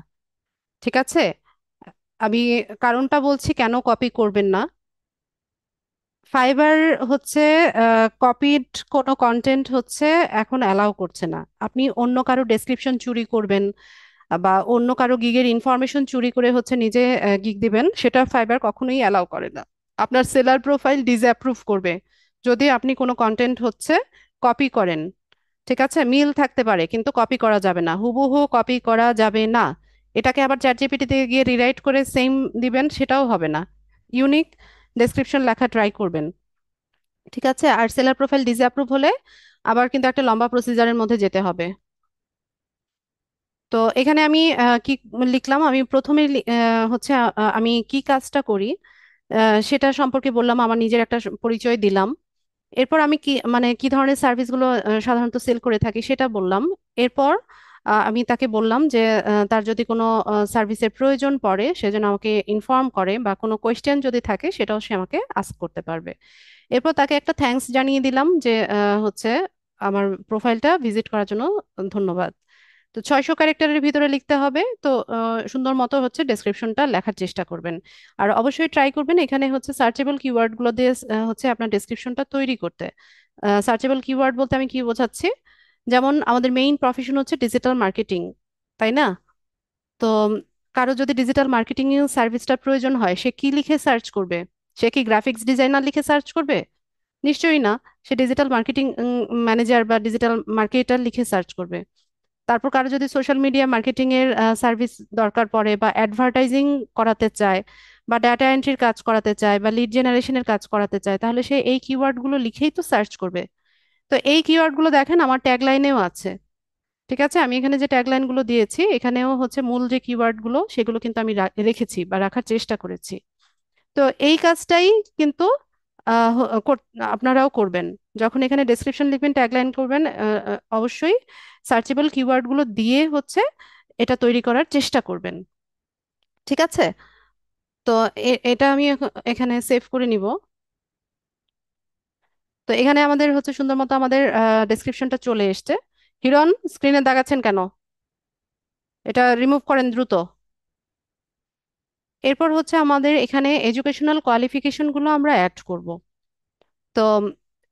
ঠিক আছে? আমি কারণটা বলছি কেন কপি করবেন না। ফাইবার হচ্ছে কপিড কোনো কন্টেন্ট হচ্ছে এখন অ্যালাউ করছে না। আপনি অন্য কারো ডেসক্রিপশন চুরি করবেন বা অন্য কারো গিগের ইনফরমেশন চুরি করে হচ্ছে নিজে গিগ দিবেন, সেটা ফাইবার কখনোই অ্যালাউ করে না। আপনার সেলার প্রোফাইল ডিসঅ্যাপ্রুভ করবে যদি আপনি কোনো কন্টেন্ট হচ্ছে কপি করেন। ঠিক আছে, মিল থাকতে পারে কিন্তু কপি করা যাবে না, হুবহু কপি করা যাবে না। এটাকে আবার চ্যাট জিপিটিতে গিয়ে রিরাইট করে সেম দিবেন, সেটাও হবে না। ইউনিক ডেসক্রিপশন লেখা ট্রাই করবেন। ঠিক আছে, আর সেলার প্রোফাইল ডিসঅ্যাপ্রুভ হলে আবার কিন্তু একটা লম্বা প্রসিজারের মধ্যে যেতে হবে। তো এখানে আমি কি লিখলাম, আমি প্রথমে হচ্ছে আমি কি কাজটা করি সেটা সম্পর্কে বললাম, আমার নিজের একটা পরিচয় দিলাম। এরপর আমি কি মানে কি ধরনের সার্ভিসগুলো সাধারণত সেল করে থাকি সেটা বললাম। এরপর আমি তাকে বললাম যে তার যদি কোনো সার্ভিসের প্রয়োজন পড়ে সে যেন আমাকে ইনফর্ম করে, বা কোনো কোয়েশ্চেন যদি থাকে সেটাও সে আমাকে আস্ক করতে পারবে। এরপর তাকে একটা থ্যাঙ্কস জানিয়ে দিলাম যে হচ্ছে আমার প্রোফাইলটা ভিজিট করার জন্য ধন্যবাদ। তো 600 ক্যারেক্টারের ভিতরে লিখতে হবে, তো সুন্দর মতো হচ্ছে ডেসক্রিপশনটা লেখার চেষ্টা করবেন। আর অবশ্যই ট্রাই করবেন এখানে হচ্ছে সার্চেবল কিওয়ার্ড গুলো দিয়ে হচ্ছে আপনার ডেসক্রিপশনটা তৈরি করতে। সার্চেবল কিওয়ার্ড বলতে আমি কি বোঝাচ্ছি, যেমন আমাদের মেইন প্রফেশন হচ্ছে ডিজিটাল মার্কেটিং, তাই না? তো কারো যদি ডিজিটাল মার্কেটিং সার্ভিসটা প্রয়োজন হয় সে কি লিখে সার্চ করবে? সে কি গ্রাফিক্স ডিজাইনার লিখে সার্চ করবে? নিশ্চয়ই না। সে ডিজিটাল মার্কেটিং ম্যানেজার বা ডিজিটাল মার্কেটার লিখে সার্চ করবে। তারপর কারো যদি সোশ্যাল মিডিয়া মার্কেটিং এর সার্ভিস দরকার পড়ে বা অ্যাডভার্টাইজিং করাতে চায় বা ডাটা এন্ট্রির কাজ করাতে চায় বা লিড জেনারেশনের কাজ করাতে চায়, তাহলে সে এই কিওয়ার্ড গুলো লিখেই তো সার্চ করবে। তো এই কিওয়ার্ড গুলো দেখেন আমার ট্যাগলাইনেও আছে। ঠিক আছে, আমি এখানে যে ট্যাগলাইন গুলো দিয়েছি এখানেও হচ্ছে মূল যে কিওয়ার্ড গুলো সেগুলো কিন্তু আমি রেখেছি বা রাখার চেষ্টা করেছি। তো এই কাজটাই কিন্তু আপনারাও করবেন। যখন এখানে ডেসক্রিপশন লিখবেন, ট্যাগলাইন করবেন, অবশ্যই সার্চেবল কিওয়ার্ড গুলো দিয়ে হচ্ছে এটা তৈরি করার চেষ্টা করবেন। ঠিক আছে, তো এটা আমি এখানে সেভ করে নিব। তো এখানে আমাদের হচ্ছে সুন্দর মতো আমাদের ডেসক্রিপশনটা চলে এসছে। হিরণ, স্ক্রিনে দাগাচ্ছেন কেন? এটা রিমুভ করেন দ্রুত। এরপর হচ্ছে আমাদের এখানে এডুকেশনাল কোয়ালিফিকেশন গুলো আমরা অ্যাড করব। তো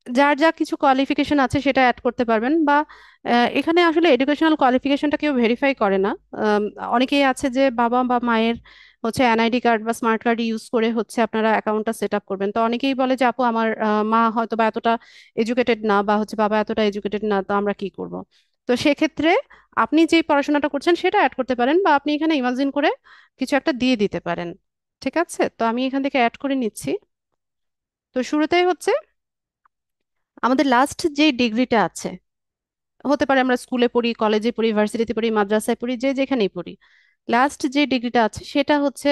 যার যা কিছু কোয়ালিফিকেশন আছে সেটা অ্যাড করতে পারবেন, বা এখানে আসলে এডুকেশনাল কোয়ালিফিকেশনটা কেউ ভেরিফাই করে না। আম, অনেকেই আছে যে বাবা বা মায়ের হচ্ছে এনআইডি কার্ড বা স্মার্ট কার্ড ইউজ করে হচ্ছে আপনারা অ্যাকাউন্টটা সেট আপ করবেন। তো অনেকেই বলে যে আপু আমার মা হয়তো বা এতটা এডুকেটেড না, বা হচ্ছে বাবা এতটা এডুকেটেড না, তো আমরা কি করব? তো সেক্ষেত্রে আপনি যে পড়াশোনাটা করছেন সেটা অ্যাড করতে পারেন, বা আপনি এখানে ইমাজিন করে কিছু একটা দিয়ে দিতে পারেন। ঠিক আছে, তো আমি এখান থেকে অ্যাড করে নিচ্ছি। তো শুরুতেই হচ্ছে আমাদের লাস্ট যে ডিগ্রিটা আছে, হতে পারে আমরা স্কুলে পড়ি, কলেজে পড়ি, ভার্সিটিতে পড়ি, মাদ্রাসায় পড়ি, যে যেখানেই পড়ি, লাস্ট যে ডিগ্রিটা আছে সেটা হচ্ছে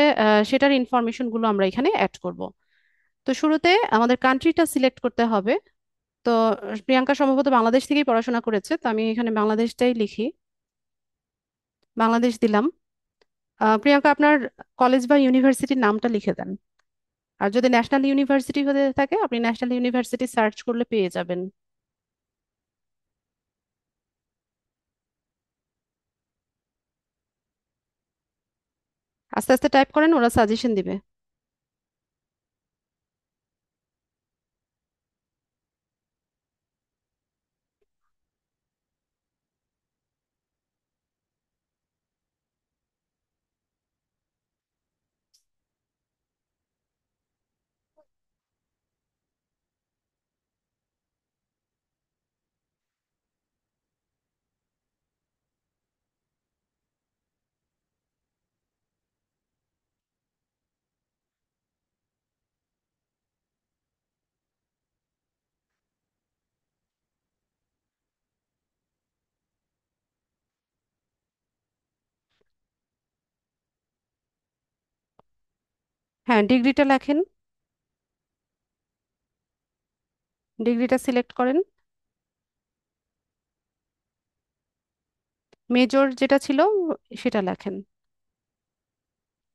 সেটার ইনফরমেশন গুলো আমরা এখানে অ্যাড করব। তো শুরুতে আমাদের কান্ট্রিটা সিলেক্ট করতে হবে। তো প্রিয়াঙ্কা সম্ভবত বাংলাদেশ থেকেই পড়াশোনা করেছে, তো আমি এখানে বাংলাদেশটাই লিখি। বাংলাদেশ দিলাম। প্রিয়াঙ্কা আপনার কলেজ বা ইউনিভার্সিটির নামটা লিখে দেন। আর যদি ন্যাশনাল ইউনিভার্সিটি হতে থাকে আপনি ন্যাশনাল ইউনিভার্সিটি সার্চ করলে পেয়ে যাবেন। আস্তে আস্তে টাইপ করেন, ওরা সাজেশন দিবে। হ্যাঁ, ডিগ্রিটা লেখেন। ডিগ্রিটা সিলেক্ট করেন। মেজর যেটা ছিল সেটা লেখেন।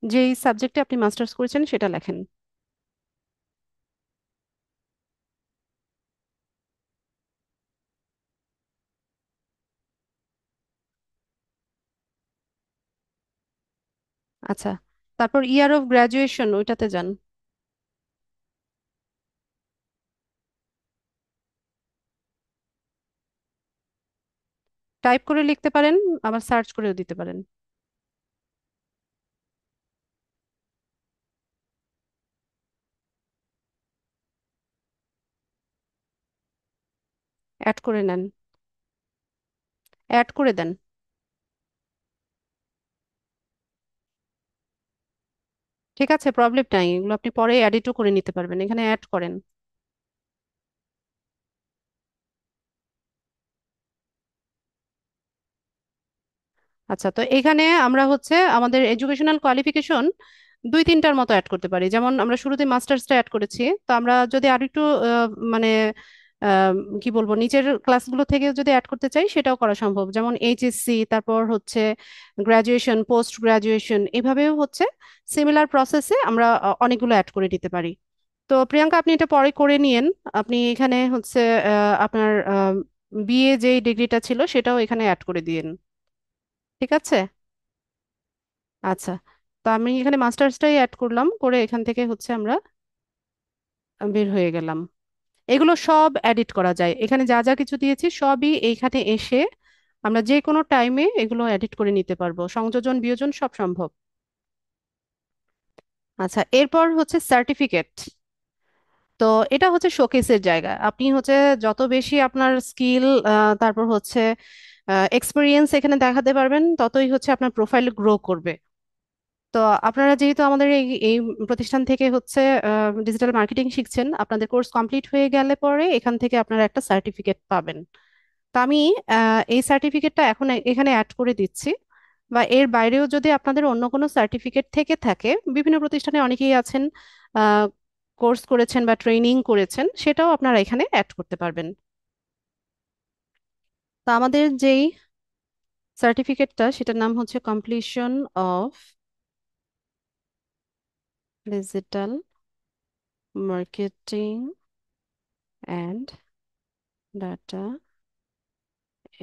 যেই সাবজেক্টে আপনি মাস্টার্স করেছেন সেটা লেখেন। আচ্ছা, তারপর ইয়ার অফ গ্রাজুয়েশন ওইটাতে যান। টাইপ করে লিখতে পারেন, আবার সার্চ করেও দিতে পারেন। অ্যাড করে নেন, অ্যাড করে দেন। ঠিক আছে, প্রবলেম নাই, এগুলো আপনি পরে এডিটও করে নিতে পারবেন, এখানে অ্যাড করেন। আচ্ছা, তো এখানে আমরা হচ্ছে আমাদের এডুকেশনাল কোয়ালিফিকেশন দুই তিনটার মতো অ্যাড করতে পারি। যেমন আমরা শুরুতে মাস্টার্সটা অ্যাড করেছি, তো আমরা যদি আরেকটু মানে আহ, কি বলবো, নিচের ক্লাসগুলো থেকে যদি অ্যাড করতে চাই সেটাও করা সম্ভব। যেমন এইচএসসি, তারপর হচ্ছে গ্রাজুয়েশন, পোস্ট গ্রাজুয়েশন, এভাবেও হচ্ছে সিমিলার প্রসেসে আমরা অনেকগুলো অ্যাড করে দিতে পারি। তো প্রিয়াঙ্কা, আপনি এটা পরে করে নিয়েন। আপনি এখানে হচ্ছে আপনার বিএ যেই ডিগ্রিটা ছিল সেটাও এখানে অ্যাড করে দিয়েন। ঠিক আছে। আচ্ছা, তো আমি এখানে মাস্টার্সটাই অ্যাড করলাম, করে এখান থেকে হচ্ছে আমরা বের হয়ে গেলাম। এগুলো সব এডিট করা যায়, এখানে যা যা কিছু দিয়েছি সবই এইখানে এসে আমরা যে কোনো টাইমে এগুলো এডিট করে নিতে পারবো, সংযোজন বিয়োজন সব সম্ভব। আচ্ছা, এরপর হচ্ছে সার্টিফিকেট। তো এটা হচ্ছে শোকেসের জায়গা। আপনি হচ্ছে যত বেশি আপনার স্কিল, তারপর হচ্ছে এক্সপিরিয়েন্স এখানে দেখাতে পারবেন, ততই হচ্ছে আপনার প্রোফাইল গ্রো করবে। তো আপনারা যেহেতু আমাদের এই এই প্রতিষ্ঠান থেকে হচ্ছে ডিজিটাল মার্কেটিং শিখছেন, আপনাদের কোর্স কমপ্লিট হয়ে গেলে পরে এখান থেকে আপনারা একটা সার্টিফিকেট পাবেন। তো আমি এই সার্টিফিকেটটা এখন এখানে অ্যাড করে দিচ্ছি। বা এর বাইরেও যদি আপনাদের অন্য কোনো সার্টিফিকেট থেকে থাকে, বিভিন্ন প্রতিষ্ঠানে অনেকেই আছেন কোর্স করেছেন বা ট্রেনিং করেছেন, সেটাও আপনারা এখানে অ্যাড করতে পারবেন। তো আমাদের যেই সার্টিফিকেটটা সেটার নাম হচ্ছে completion of digital marketing and data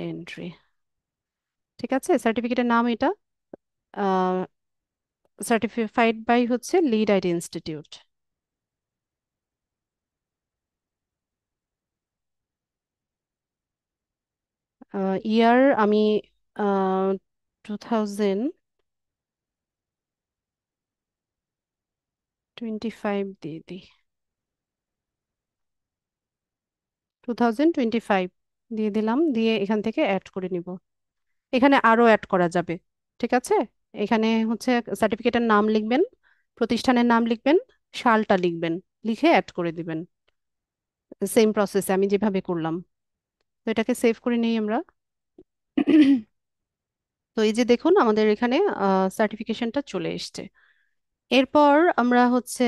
entry. ঠিক আছে, সার্টিফিকেটের নাম এটা, সার্টিফাইড বাই হচ্ছে লিড আইডি ইনস্টিটিউট। ইয়ার আমি 2025 দিয়ে দিই, 2025 দিয়ে দিলাম, দিয়ে এখান থেকে অ্যাড করে নিব। এখানে আরো অ্যাড করা যাবে। ঠিক আছে, এখানে হচ্ছে সার্টিফিকেটের নাম লিখবেন, প্রতিষ্ঠানের নাম লিখবেন, সালটা লিখবেন, লিখে অ্যাড করে দিবেন সেম প্রসেসে আমি যেভাবে করলাম। তো এটাকে সেভ করে নিই আমরা। তো এই যে দেখুন, আমাদের এখানে সার্টিফিকেশনটা চলে এসছে। এরপর আমরা হচ্ছে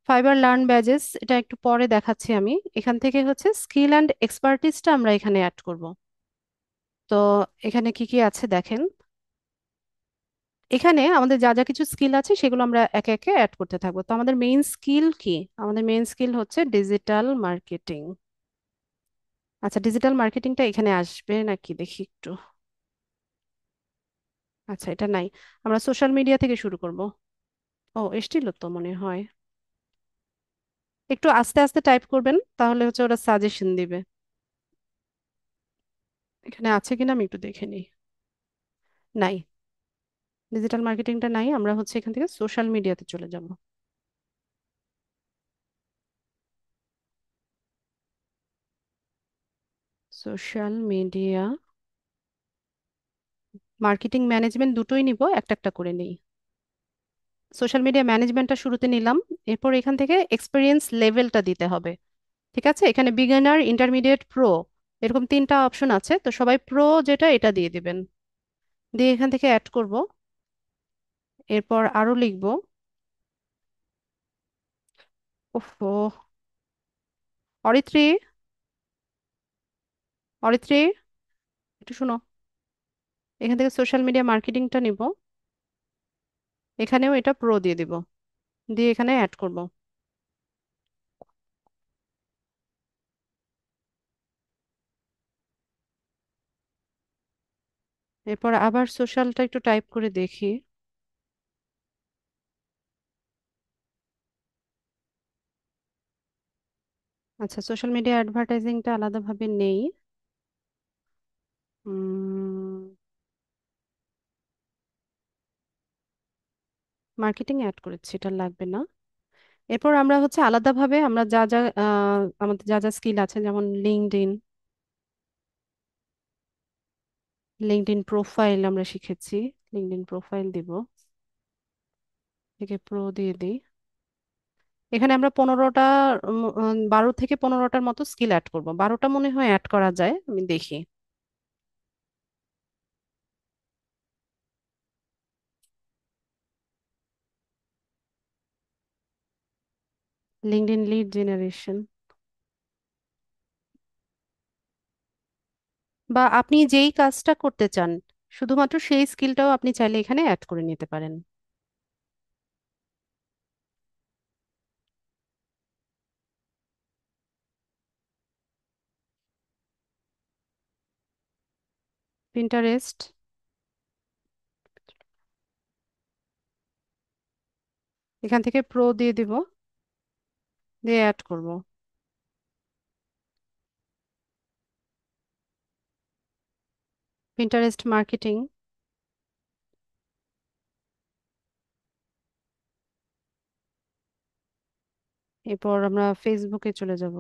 ফাইবার লার্ন ব্যাজেস, এটা একটু পরে দেখাচ্ছি আমি। এখান থেকে হচ্ছে স্কিল অ্যান্ড এক্সপার্টিসটা আমরা এখানে অ্যাড করব। তো এখানে কি কি আছে দেখেন। এখানে আমাদের যা যা কিছু স্কিল আছে সেগুলো আমরা একে একে অ্যাড করতে থাকবো। তো আমাদের মেইন স্কিল কি? আমাদের মেইন স্কিল হচ্ছে ডিজিটাল মার্কেটিং। আচ্ছা, ডিজিটাল মার্কেটিংটা এখানে আসবে নাকি দেখি একটু। আচ্ছা, এটা নাই, আমরা সোশ্যাল মিডিয়া থেকে শুরু করব। ও, এসছিল তো মনে হয়। একটু আস্তে আস্তে টাইপ করবেন, তাহলে হচ্ছে ওরা সাজেশন দিবে। এখানে আছে কিনা আমি একটু দেখে নিই। নাই, ডিজিটাল মার্কেটিংটা নাই, আমরা হচ্ছে এখান থেকে সোশ্যাল মিডিয়াতে চলে যাব। সোশ্যাল মিডিয়া মার্কেটিং ম্যানেজমেন্ট দুটোই নিব, একটা একটা করে নেই। সোশ্যাল মিডিয়া ম্যানেজমেন্টটা শুরুতে নিলাম। এরপর এখান থেকে এক্সপিরিয়েন্স লেভেলটা দিতে হবে। ঠিক আছে, এখানে বিগিনার, ইন্টারমিডিয়েট, প্রো, এরকম তিনটা অপশন আছে, তো সবাই প্রো যেটা এটা দিয়ে দিবেন। দিয়ে এখান থেকে অ্যাড করব। এরপর আরো লিখব। ওহো, অরিত্রী, অরিত্রী, একটু শোনো। এখান থেকে সোশ্যাল মিডিয়া মার্কেটিংটা নিব, এখানেও এটা প্রো দিয়ে দিব, দিয়ে এখানে অ্যাড করব। এরপর আবার সোশ্যালটা একটু টাইপ করে দেখি। আচ্ছা, সোশ্যাল মিডিয়া অ্যাডভার্টাইজিংটা আলাদাভাবে নেই। মার্কেটিং অ্যাড করেছি, এটা লাগবে না। এরপর আমরা হচ্ছে আলাদাভাবে আমরা যা যা আমাদের যা যা স্কিল আছে, যেমন লিঙ্কডইন, লিঙ্কডইন প্রোফাইল আমরা শিখেছি। লিঙ্কডইন প্রোফাইল দিব, থেকে প্রো দিয়ে দিই। এখানে আমরা 15টা, 12 থেকে 15টার মতো স্কিল অ্যাড করব। 12টা মনে হয় অ্যাড করা যায়, আমি দেখি। লিঙ্কডইন লিড জেনারেশন, বা আপনি যেই কাজটা করতে চান শুধুমাত্র সেই স্কিলটাও আপনি চাইলে এখানে অ্যাড করে নিতে পারেন। পিন্টারেস্ট, এখান থেকে প্রো দিয়ে দিব, দিয়ে অ্যাড করব। পিন্টারেস্ট মার্কেটিং, এরপর আমরা ফেসবুকে চলে যাব।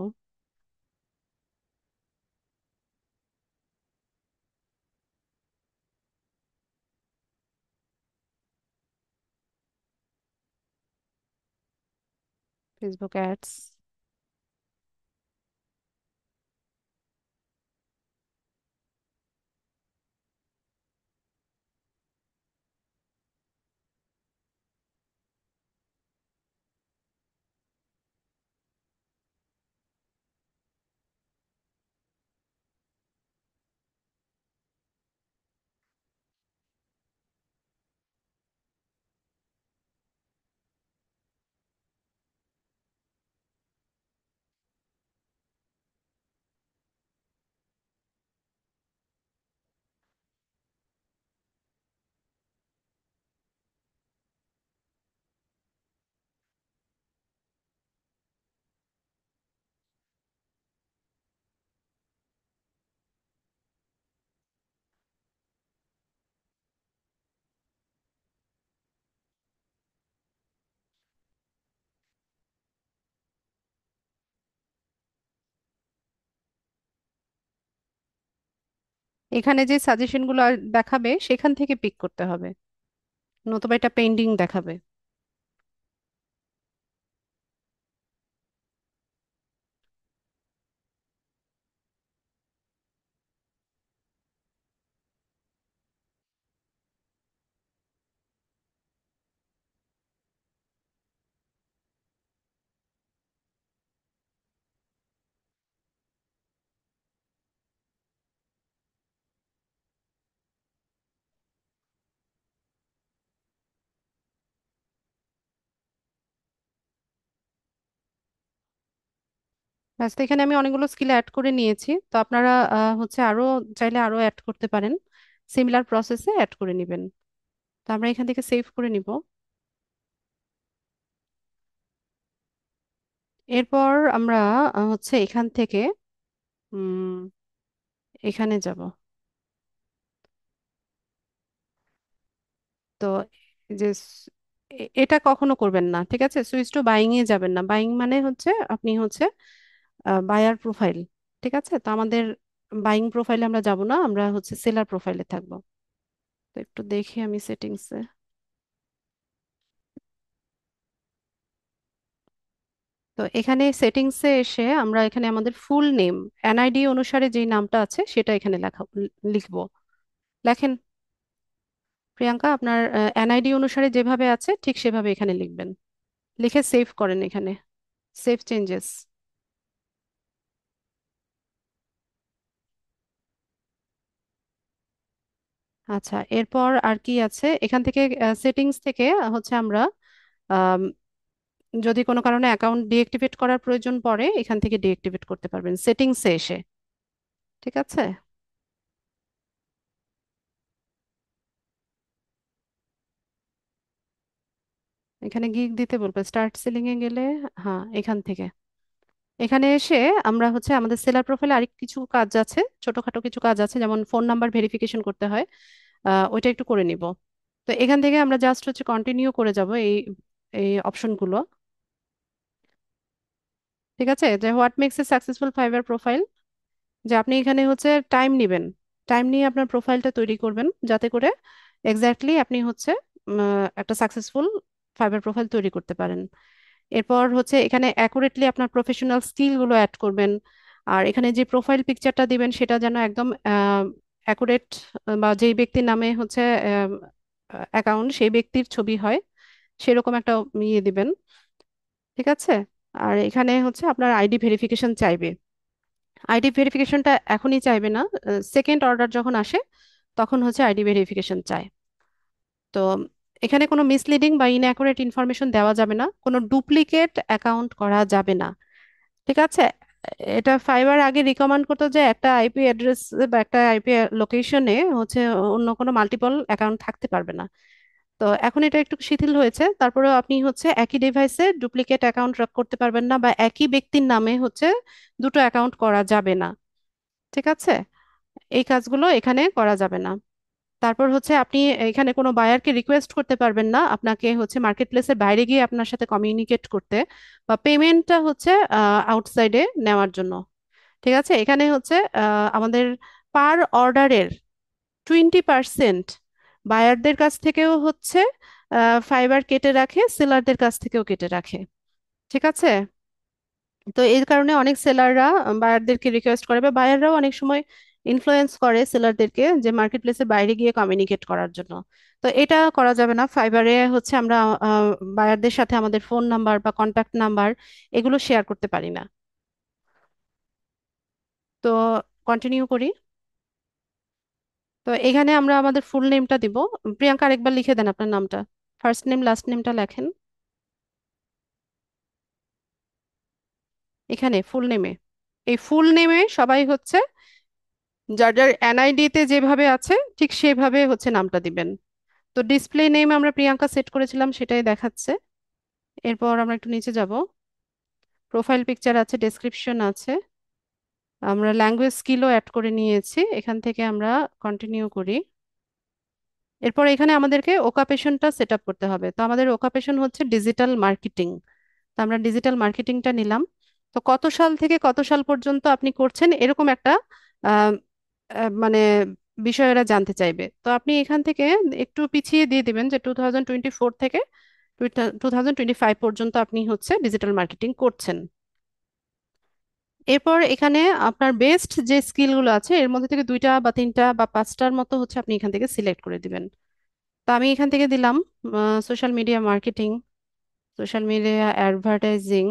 ফেসবুক অ্যাডস, এখানে যে সাজেশনগুলো দেখাবে সেখান থেকে পিক করতে হবে, নতুবা এটা পেন্ডিং দেখাবে। ব্যাস, তো এখানে আমি অনেকগুলো স্কিল অ্যাড করে নিয়েছি। তো আপনারা হচ্ছে আরো চাইলে আরো অ্যাড করতে পারেন, সিমিলার প্রসেসে অ্যাড করে নেবেন। তো আমরা এখান থেকে সেভ করে নিব। এরপর আমরা হচ্ছে এখান থেকে উম এখানে যাব। তো এই যে এটা কখনো করবেন না, ঠিক আছে? সুইচ টু বাইং এ যাবেন না। বাইং মানে হচ্ছে আপনি হচ্ছে বায়ার প্রোফাইল, ঠিক আছে? তো আমাদের বাইং প্রোফাইলে আমরা যাব না, আমরা হচ্ছে সেলার প্রোফাইলে থাকবো। তো একটু দেখি আমি সেটিংসে। তো এখানে সেটিংসে এসে আমরা এখানে আমাদের ফুল নেম, এনআইডি অনুসারে যেই নামটা আছে সেটা এখানে লিখবো। লেখেন প্রিয়াঙ্কা, আপনার এনআইডি অনুসারে যেভাবে আছে ঠিক সেভাবে এখানে লিখবেন। লিখে সেভ করেন এখানে, সেভ চেঞ্জেস। আচ্ছা, এরপর আর কি আছে এখান থেকে? সেটিংস থেকে হচ্ছে আমরা আম, যদি কোনো কারণে অ্যাকাউন্ট ডিএক্টিভেট করার প্রয়োজন পড়ে এখান থেকে ডিএক্টিভেট করতে পারবেন সেটিংসে এসে, ঠিক আছে? এখানে গিগ দিতে বলবে, স্টার্ট সেলিং এ গেলে, হ্যাঁ এখান থেকে। এখানে এসে আমরা হচ্ছে আমাদের সেলার প্রোফাইলে আরেক কিছু কাজ আছে, ছোটখাটো কিছু কাজ আছে, যেমন ফোন নাম্বার ভেরিফিকেশন করতে হয়, ওইটা একটু করে নিব। তো এখান থেকে আমরা জাস্ট হচ্ছে কন্টিনিউ করে যাব এই এই অপশনগুলো। ঠিক আছে, যে what makes a successful Fiverr profile, যে আপনি এখানে হচ্ছে টাইম নেবেন, টাইম নিয়ে আপনার প্রোফাইলটা তৈরি করবেন যাতে করে এক্স্যাক্টলি আপনি হচ্ছে একটা সাকসেসফুল ফাইবার প্রোফাইল তৈরি করতে পারেন। এরপর হচ্ছে এখানে অ্যাকুরেটলি আপনার প্রফেশনাল স্কিলগুলো অ্যাড করবেন। আর এখানে যে প্রোফাইল পিকচারটা দিবেন সেটা যেন একদম অ্যাকুরেট, বা যেই ব্যক্তির নামে হচ্ছে অ্যাকাউন্ট সেই ব্যক্তির ছবি হয় সেরকম একটা ইয়ে দিবেন। ঠিক আছে। আর এখানে হচ্ছে আপনার আইডি ভেরিফিকেশন চাইবে, আইডি ভেরিফিকেশনটা এখনই চাইবে না, সেকেন্ড অর্ডার যখন আসে তখন হচ্ছে আইডি ভেরিফিকেশন চায়। তো এখানে কোনো মিসলিডিং বা ইনঅ্যাকুরেট ইনফরমেশন দেওয়া যাবে না, কোনো ডুপ্লিকেট অ্যাকাউন্ট করা যাবে না। ঠিক আছে। এটা ফাইবার আগে রিকমেন্ড করতো যে একটা আইপি অ্যাড্রেস বা একটা আইপি লোকেশনে হচ্ছে অন্য কোনো মাল্টিপল অ্যাকাউন্ট থাকতে পারবে না। তো এখন এটা একটু শিথিল হয়েছে, তারপরেও আপনি হচ্ছে একই ডিভাইসে ডুপ্লিকেট অ্যাকাউন্ট করতে পারবেন না, বা একই ব্যক্তির নামে হচ্ছে দুটো অ্যাকাউন্ট করা যাবে না। ঠিক আছে। এই কাজগুলো এখানে করা যাবে না। তারপর হচ্ছে আপনি এখানে কোনো বায়ারকে রিকোয়েস্ট করতে পারবেন না আপনাকে হচ্ছে মার্কেট প্লেসের বাইরে গিয়ে আপনার সাথে কমিউনিকেট করতে, বা পেমেন্টটা হচ্ছে আউটসাইডে নেওয়ার জন্য। ঠিক আছে। এখানে হচ্ছে আমাদের পার অর্ডারের 20% বায়ারদের কাছ থেকেও হচ্ছে ফাইবার কেটে রাখে, সেলারদের কাছ থেকেও কেটে রাখে। ঠিক আছে। তো এই কারণে অনেক সেলাররা বায়ারদেরকে রিকোয়েস্ট করে, বা বায়াররাও অনেক সময় ইনফ্লুয়েন্স করে সেলারদেরকে যে মার্কেট প্লেসের বাইরে গিয়ে কমিউনিকেট করার জন্য। তো এটা করা যাবে না ফাইবারে, হচ্ছে আমরা বায়ারদের সাথে আমাদের ফোন নাম্বার বা কন্ট্যাক্ট নাম্বার এগুলো শেয়ার করতে পারি না। তো কন্টিনিউ করি। তো এখানে আমরা আমাদের ফুল নেমটা দিব। প্রিয়াঙ্কা আরেকবার লিখে দেন আপনার নামটা, ফার্স্ট নেম লাস্ট নেমটা লেখেন এখানে ফুল নেমে। এই ফুল নেমে সবাই হচ্ছে যার যার এনআইডি তে যেভাবে আছে ঠিক সেভাবে হচ্ছে নামটা দিবেন। তো ডিসপ্লে নেম আমরা প্রিয়াঙ্কা সেট করেছিলাম সেটাই দেখাচ্ছে। এরপর আমরা একটু নিচে যাব, প্রোফাইল পিকচার আছে, ডেসক্রিপশন আছে, আমরা ল্যাঙ্গুয়েজ স্কিলও অ্যাড করে নিয়েছি, এখান থেকে আমরা কন্টিনিউ করি। এরপর এখানে আমাদেরকে ওকাপেশনটা সেট আপ করতে হবে। তো আমাদের ওকাপেশন হচ্ছে ডিজিটাল মার্কেটিং। তো আমরা ডিজিটাল মার্কেটিংটা নিলাম। তো কত সাল থেকে কত সাল পর্যন্ত আপনি করছেন এরকম একটা আহ, মানে বিষয় এরা জানতে চাইবে। তো আপনি এখান থেকে একটু পিছিয়ে দিয়ে দিবেন যে 2024 থেকে 2025 পর্যন্ত আপনি হচ্ছে ডিজিটাল মার্কেটিং করছেন। এরপর এখানে আপনার বেস্ট যে স্কিলগুলো আছে এর মধ্যে থেকে দুইটা বা তিনটা বা পাঁচটার মতো হচ্ছে আপনি এখান থেকে সিলেক্ট করে দিবেন। তো আমি এখান থেকে দিলাম social media marketing, social media advertising.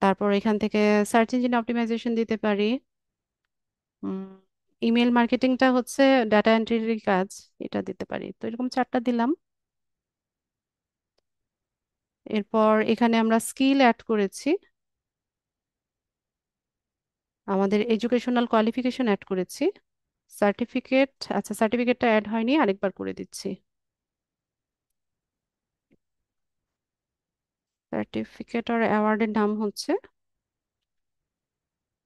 তারপর এখান থেকে সার্চ ইঞ্জিন অপটিমাইজেশন দিতে পারি। ইমেল মার্কেটিংটা হচ্ছে ডাটা এন্ট্রির কাজ, এটা দিতে পারি। তো এরকম চারটা দিলাম। এরপর এখানে আমরা স্কিল অ্যাড করেছি, আমাদের এডুকেশনাল কোয়ালিফিকেশন অ্যাড করেছি, সার্টিফিকেট, আচ্ছা সার্টিফিকেটটা অ্যাড হয়নি, আরেকবার করে দিচ্ছি। সার্টিফিকেট আর অ্যাওয়ার্ডের নাম হচ্ছে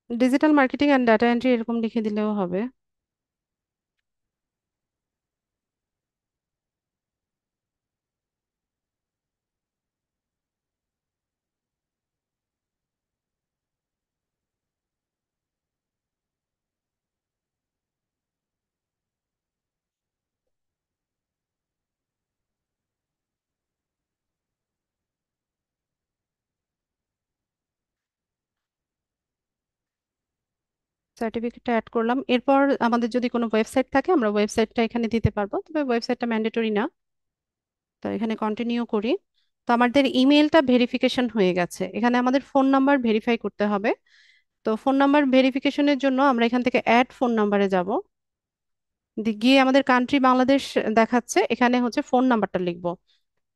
digital marketing and data entry, এরকম লিখে দিলেও হবে। সার্টিফিকেটটা অ্যাড করলাম। এরপর আমাদের যদি কোনো ওয়েবসাইট থাকে আমরা ওয়েবসাইটটা এখানে দিতে পারবো, তবে ওয়েবসাইটটা ম্যান্ডেটরি না। তো এখানে কন্টিনিউ করি। তো আমাদের ইমেলটা ভেরিফিকেশন হয়ে গেছে, এখানে আমাদের ফোন নাম্বার ভেরিফাই করতে হবে। তো ফোন নাম্বার ভেরিফিকেশনের জন্য আমরা এখান থেকে অ্যাড ফোন নাম্বারে যাব, গিয়ে আমাদের কান্ট্রি বাংলাদেশ দেখাচ্ছে, এখানে হচ্ছে ফোন নাম্বারটা লিখবো।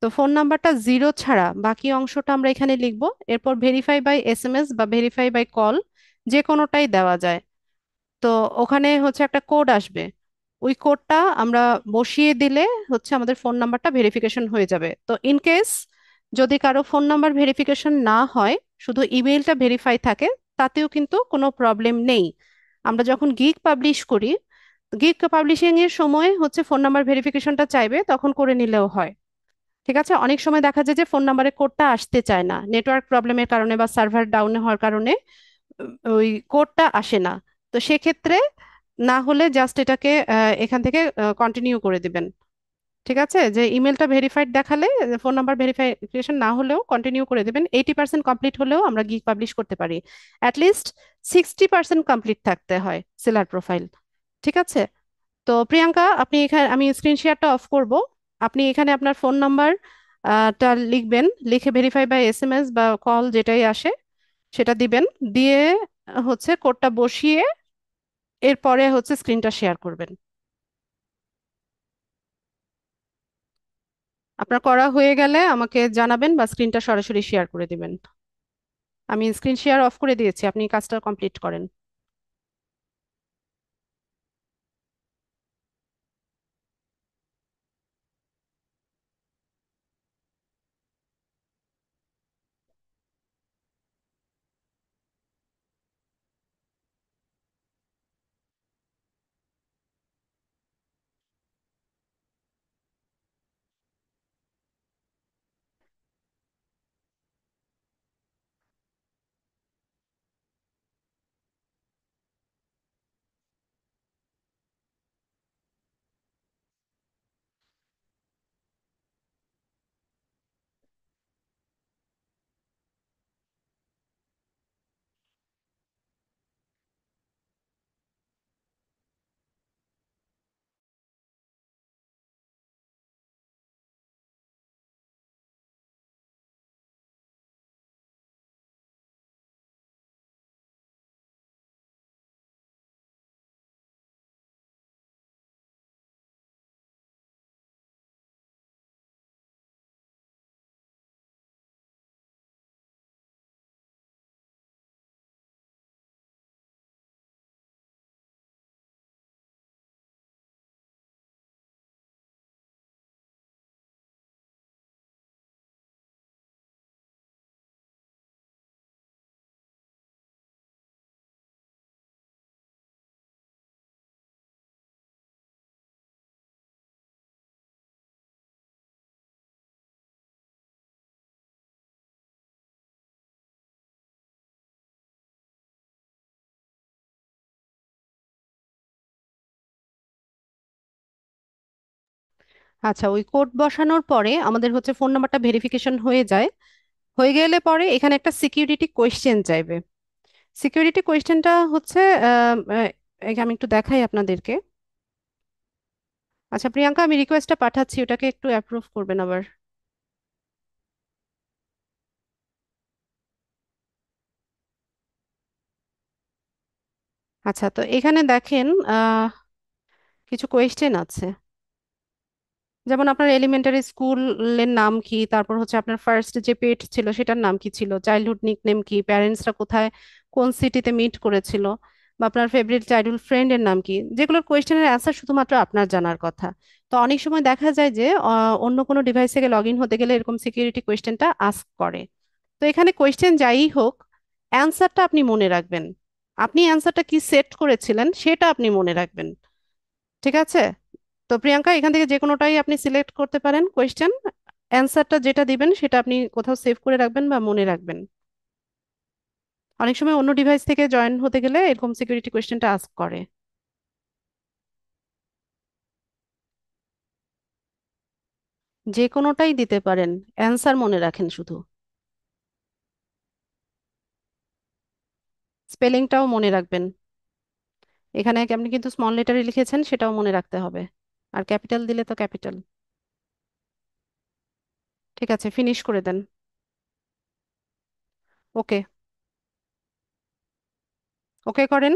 তো ফোন নাম্বারটা জিরো ছাড়া বাকি অংশটা আমরা এখানে লিখবো। এরপর ভেরিফাই বাই এসএমএস বা ভেরিফাই বাই কল যে কোনোটাই দেওয়া যায়। তো ওখানে হচ্ছে একটা কোড আসবে, ওই কোডটা আমরা বসিয়ে দিলে হচ্ছে আমাদের ফোন নাম্বারটা ভেরিফিকেশন হয়ে যাবে। তো ইন কেস যদি কারো ফোন নাম্বার ভেরিফিকেশন না হয় শুধু ইমেলটা ভেরিফাই থাকে, তাতেও কিন্তু কোনো প্রবলেম নেই। আমরা যখন গিগ পাবলিশ করি, গিগ পাবলিশিং এর সময় হচ্ছে ফোন নাম্বার ভেরিফিকেশনটা চাইবে, তখন করে নিলেও হয়। ঠিক আছে, অনেক সময় দেখা যায় যে ফোন নাম্বারে কোডটা আসতে চায় না, নেটওয়ার্ক প্রবলেমের কারণে বা সার্ভার ডাউন হওয়ার কারণে ওই কোডটা আসে না। তো সেক্ষেত্রে না হলে জাস্ট এটাকে এখান থেকে কন্টিনিউ করে দিবেন। ঠিক আছে, যে ইমেলটা ভেরিফাইড দেখালে, ফোন নাম্বার ভেরিফিকেশন না হলেও কন্টিনিউ করে দেবেন। 80% কমপ্লিট হলেও আমরা গিগ পাবলিশ করতে পারি। অ্যাটলিস্ট 60% কমপ্লিট থাকতে হয় সেলার প্রোফাইল। ঠিক আছে। তো প্রিয়াঙ্কা, আপনি এখানে, আমি স্ক্রিন শেয়ারটা অফ করব। আপনি এখানে আপনার ফোন নাম্বার টা লিখবেন, লিখে ভেরিফাই বাই এসএমএস বা কল যেটাই আসে সেটা দিবেন। দিয়ে হচ্ছে কোডটা বসিয়ে এরপরে হচ্ছে স্ক্রিনটা শেয়ার করবেন। আপনার করা হয়ে গেলে আমাকে জানাবেন বা স্ক্রিনটা সরাসরি শেয়ার করে দিবেন। আমি স্ক্রিন শেয়ার অফ করে দিয়েছি, আপনি কাজটা কমপ্লিট করেন। আচ্ছা, ওই কোড বসানোর পরে আমাদের হচ্ছে ফোন নাম্বারটা ভেরিফিকেশন হয়ে যায়। হয়ে গেলে পরে এখানে একটা সিকিউরিটি কোয়েশ্চেন চাইবে। সিকিউরিটি কোয়েশ্চেনটা হচ্ছে আমি একটু দেখাই আপনাদেরকে। আচ্ছা প্রিয়াঙ্কা, আমি রিকোয়েস্টটা পাঠাচ্ছি, ওটাকে একটু অ্যাপ্রুভ করবেন আবার। আচ্ছা, তো এখানে দেখেন কিছু কোয়েশ্চেন আছে। যেমন আপনার এলিমেন্টারি স্কুলের নাম কি, তারপর হচ্ছে আপনার ফার্স্ট যে পেট ছিল সেটার নাম কি ছিল, চাইল্ডহুড নিকনেম কি, প্যারেন্টসরা কোথায় কোন সিটিতে মিট করেছিল, বা আপনার ফেভারিট চাইল্ডহুড ফ্রেন্ডের নাম কি, যেগুলোর কোয়েশ্চেনের অ্যান্সার শুধুমাত্র আপনার জানার কথা। তো অনেক সময় দেখা যায় যে অন্য কোনো ডিভাইস থেকে লগ ইন হতে গেলে এরকম সিকিউরিটি কোয়েশ্চেনটা আস্ক করে। তো এখানে কোয়েশ্চেন যাই হোক, অ্যান্সারটা আপনি মনে রাখবেন। আপনি অ্যান্সারটা কি সেট করেছিলেন সেটা আপনি মনে রাখবেন। ঠিক আছে। তো প্রিয়াঙ্কা, এখান থেকে যে কোনোটাই আপনি সিলেক্ট করতে পারেন কোয়েশ্চেন। অ্যান্সারটা যেটা দিবেন সেটা আপনি কোথাও সেভ করে রাখবেন বা মনে রাখবেন। অনেক সময় অন্য ডিভাইস থেকে জয়েন হতে গেলে এরকম সিকিউরিটি কোয়েশ্চেনটা আস্ক করে। যে কোনোটাই দিতে পারেন, অ্যান্সার মনে রাখেন শুধু। স্পেলিংটাও মনে রাখবেন। এখানে আপনি কিন্তু স্মল লেটারে লিখেছেন, সেটাও মনে রাখতে হবে। আর ক্যাপিটাল দিলে তো ক্যাপিটাল। ঠিক আছে, ফিনিশ করে দেন। ওকে। ওকে করেন।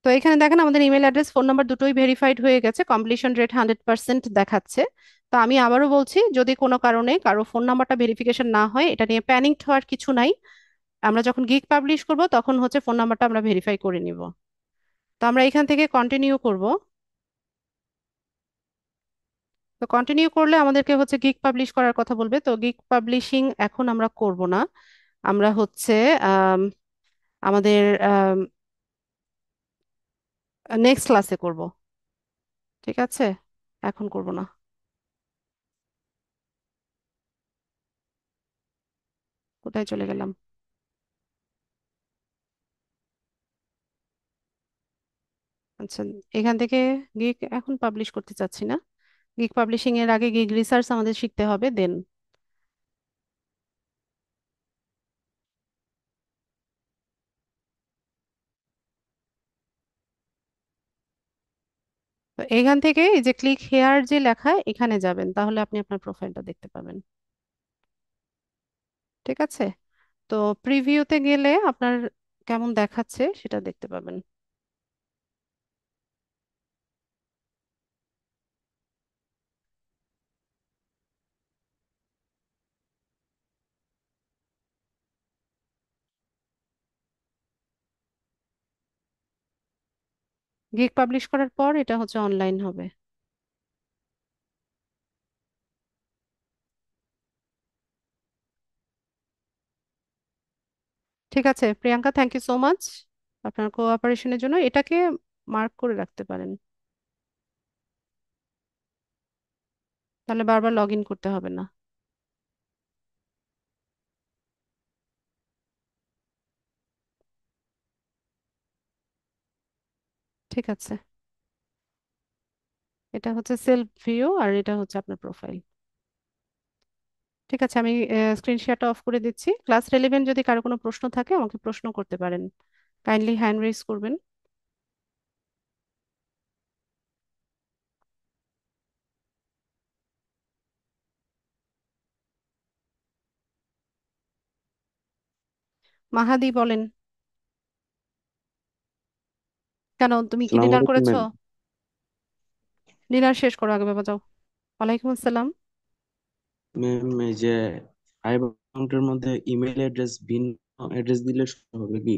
তো এখানে দেখেন আমাদের ইমেল অ্যাড্রেস, ফোন নাম্বার দুটোই ভেরিফাইড হয়ে গেছে, কমপ্লিশন রেট 100% দেখাচ্ছে। তো আমি আবারও বলছি, যদি কোনো কারণে কারো ফোন নাম্বারটা ভেরিফিকেশন না হয়, এটা নিয়ে প্যানিক হওয়ার কিছু নাই। আমরা যখন গিগ পাবলিশ করব তখন হচ্ছে ফোন নাম্বারটা আমরা ভেরিফাই করে নিব। তো আমরা এখান থেকে কন্টিনিউ করব। তো কন্টিনিউ করলে আমাদেরকে হচ্ছে গিগ পাবলিশ করার কথা বলবে, তো গিগ পাবলিশিং এখন আমরা করব না। আমরা হচ্ছে আম, আমাদের নেক্সট ক্লাসে করব। ঠিক আছে, এখন করব না। কোথায় চলে গেলাম? আচ্ছা, এখান থেকে গিগ এখন পাবলিশ করতে চাচ্ছি না। গিগ পাবলিশিং এর আগে গিগ রিসার্চ আমাদের শিখতে হবে, দেন। তো এখান থেকে এই যে ক্লিক হেয়ার যে লেখা, এখানে যাবেন, তাহলে আপনি আপনার প্রোফাইলটা দেখতে পাবেন। ঠিক আছে, তো প্রিভিউতে গেলে আপনার কেমন দেখাচ্ছে সেটা দেখতে পাবেন। গিগ পাবলিশ করার পর এটা হচ্ছে অনলাইন হবে। ঠিক আছে Priyanka, thank you so much আপনার কোঅপারেশনের জন্য। এটাকে মার্ক করে রাখতে পারেন, তাহলে বারবার লগ ইন করতে হবে না। ঠিক আছে, এটা হচ্ছে সেলফ ভিউ আর এটা হচ্ছে আপনার প্রোফাইল। ঠিক আছে, আমি স্ক্রিন শেয়ারটা অফ করে দিচ্ছি। ক্লাস রেলেভেন্ট যদি কারো কোনো প্রশ্ন থাকে আমাকে প্রশ্ন করতে পারেন, কাইন্ডলি হ্যান্ড রেজ করবেন। মাহাদি বলেন, কেন তুমি কি আসসালামু ডিনার আলাইকুম করেছো? ম্যাম। ডিনার শেষ করো আগে, বাবা যাও। ওয়ালাইকুম আসসালাম। ম্যাম, এই যে ফাইভ অ্যাকাউন্টের মধ্যে ইমেল অ্যাড্রেস ভিন্ন অ্যাড্রেস দিলে হবে কি?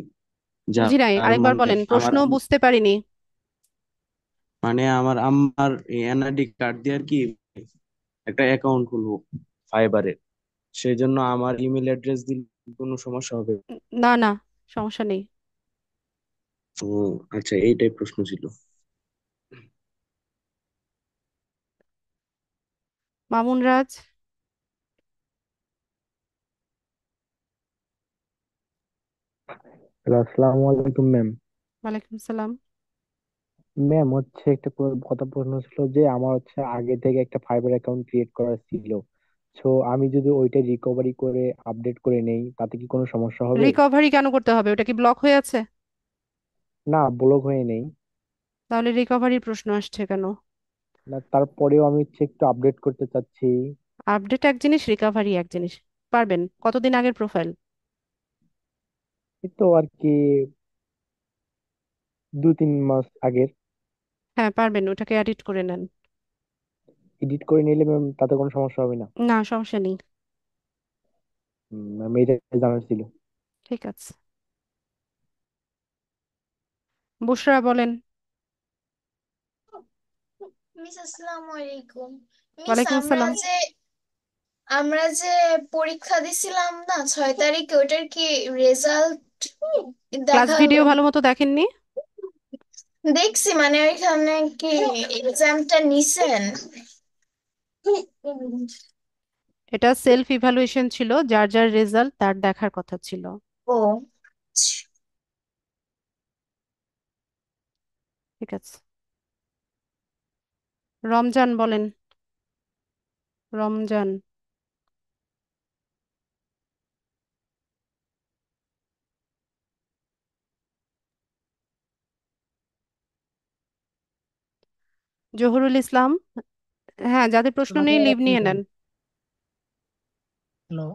বুঝি নাই, যার আরেকবার মানে বলেন, আমার প্রশ্ন বুঝতে পারিনি। আমার আম্মার এনআইডি কার্ড দিয়ে আর কি একটা অ্যাকাউন্ট খুলবো ফাইবারে। সেই জন্য আমার ইমেল অ্যাড্রেস দিলে কোনো সমস্যা হবে? না না, সমস্যা নেই। ও আচ্ছা, এইটাই প্রশ্ন ছিল। মামুন রাজ। হ্যালো, আসসালামু আলাইকুম ম্যাম। ওয়ালাইকুম সালাম। ম্যাম হচ্ছে একটা কথা প্রশ্ন ছিল যে আমার হচ্ছে আগে থেকে একটা ফাইবার অ্যাকাউন্ট ক্রিয়েট করা ছিল। সো আমি যদি ওইটা রিকভারি করে আপডেট করে নেই তাতে কি কোনো সমস্যা হবে? রিকভারি কেন করতে হবে? ওটা কি ব্লক হয়ে আছে? না, ব্লক হয়ে নেই। তাহলে রিকভারির প্রশ্ন আসছে কেন? না, তারপরেও আমি হচ্ছে একটু আপডেট করতে চাচ্ছি। আপডেট এক জিনিস, রিকভারি এক জিনিস। পারবেন? কতদিন আগের প্রোফাইল? এই তো আর কি 2-3 মাস আগের। হ্যাঁ পারবেন, ওটাকে এডিট করে নেন। এডিট করে নিলে ম্যাম তাতে কোনো সমস্যা হবে না? না, সমস্যা নেই। ম্যাম, এটা জানার ছিল। ঠিক আছে, বুশরা বলেন। মিস আসসালামু আলাইকুম। মিস ওয়ালাইকুম আমরা আসসালাম। যে আমরা যে পরীক্ষা দিছিলাম না 6 তারিখে, ওটার কি রেজাল্ট ক্লাস দেখা হলো? ভিডিও ভালো মতো দেখেননি? দেখছি, মানে ওইখানে কি এক্সামটা নিছেন? এটা সেলফ ইভ্যালুয়েশন ছিল, যার যার রেজাল্ট তার দেখার কথা ছিল। ও, ঠিক আছে, রমজান বলেন। রমজান। জহুরুল ইসলাম। হ্যাঁ, যাদের প্রশ্ন নেই আসসালামু লিভ আলাইকুম নিয়ে ম্যাম। নেন। হ্যালো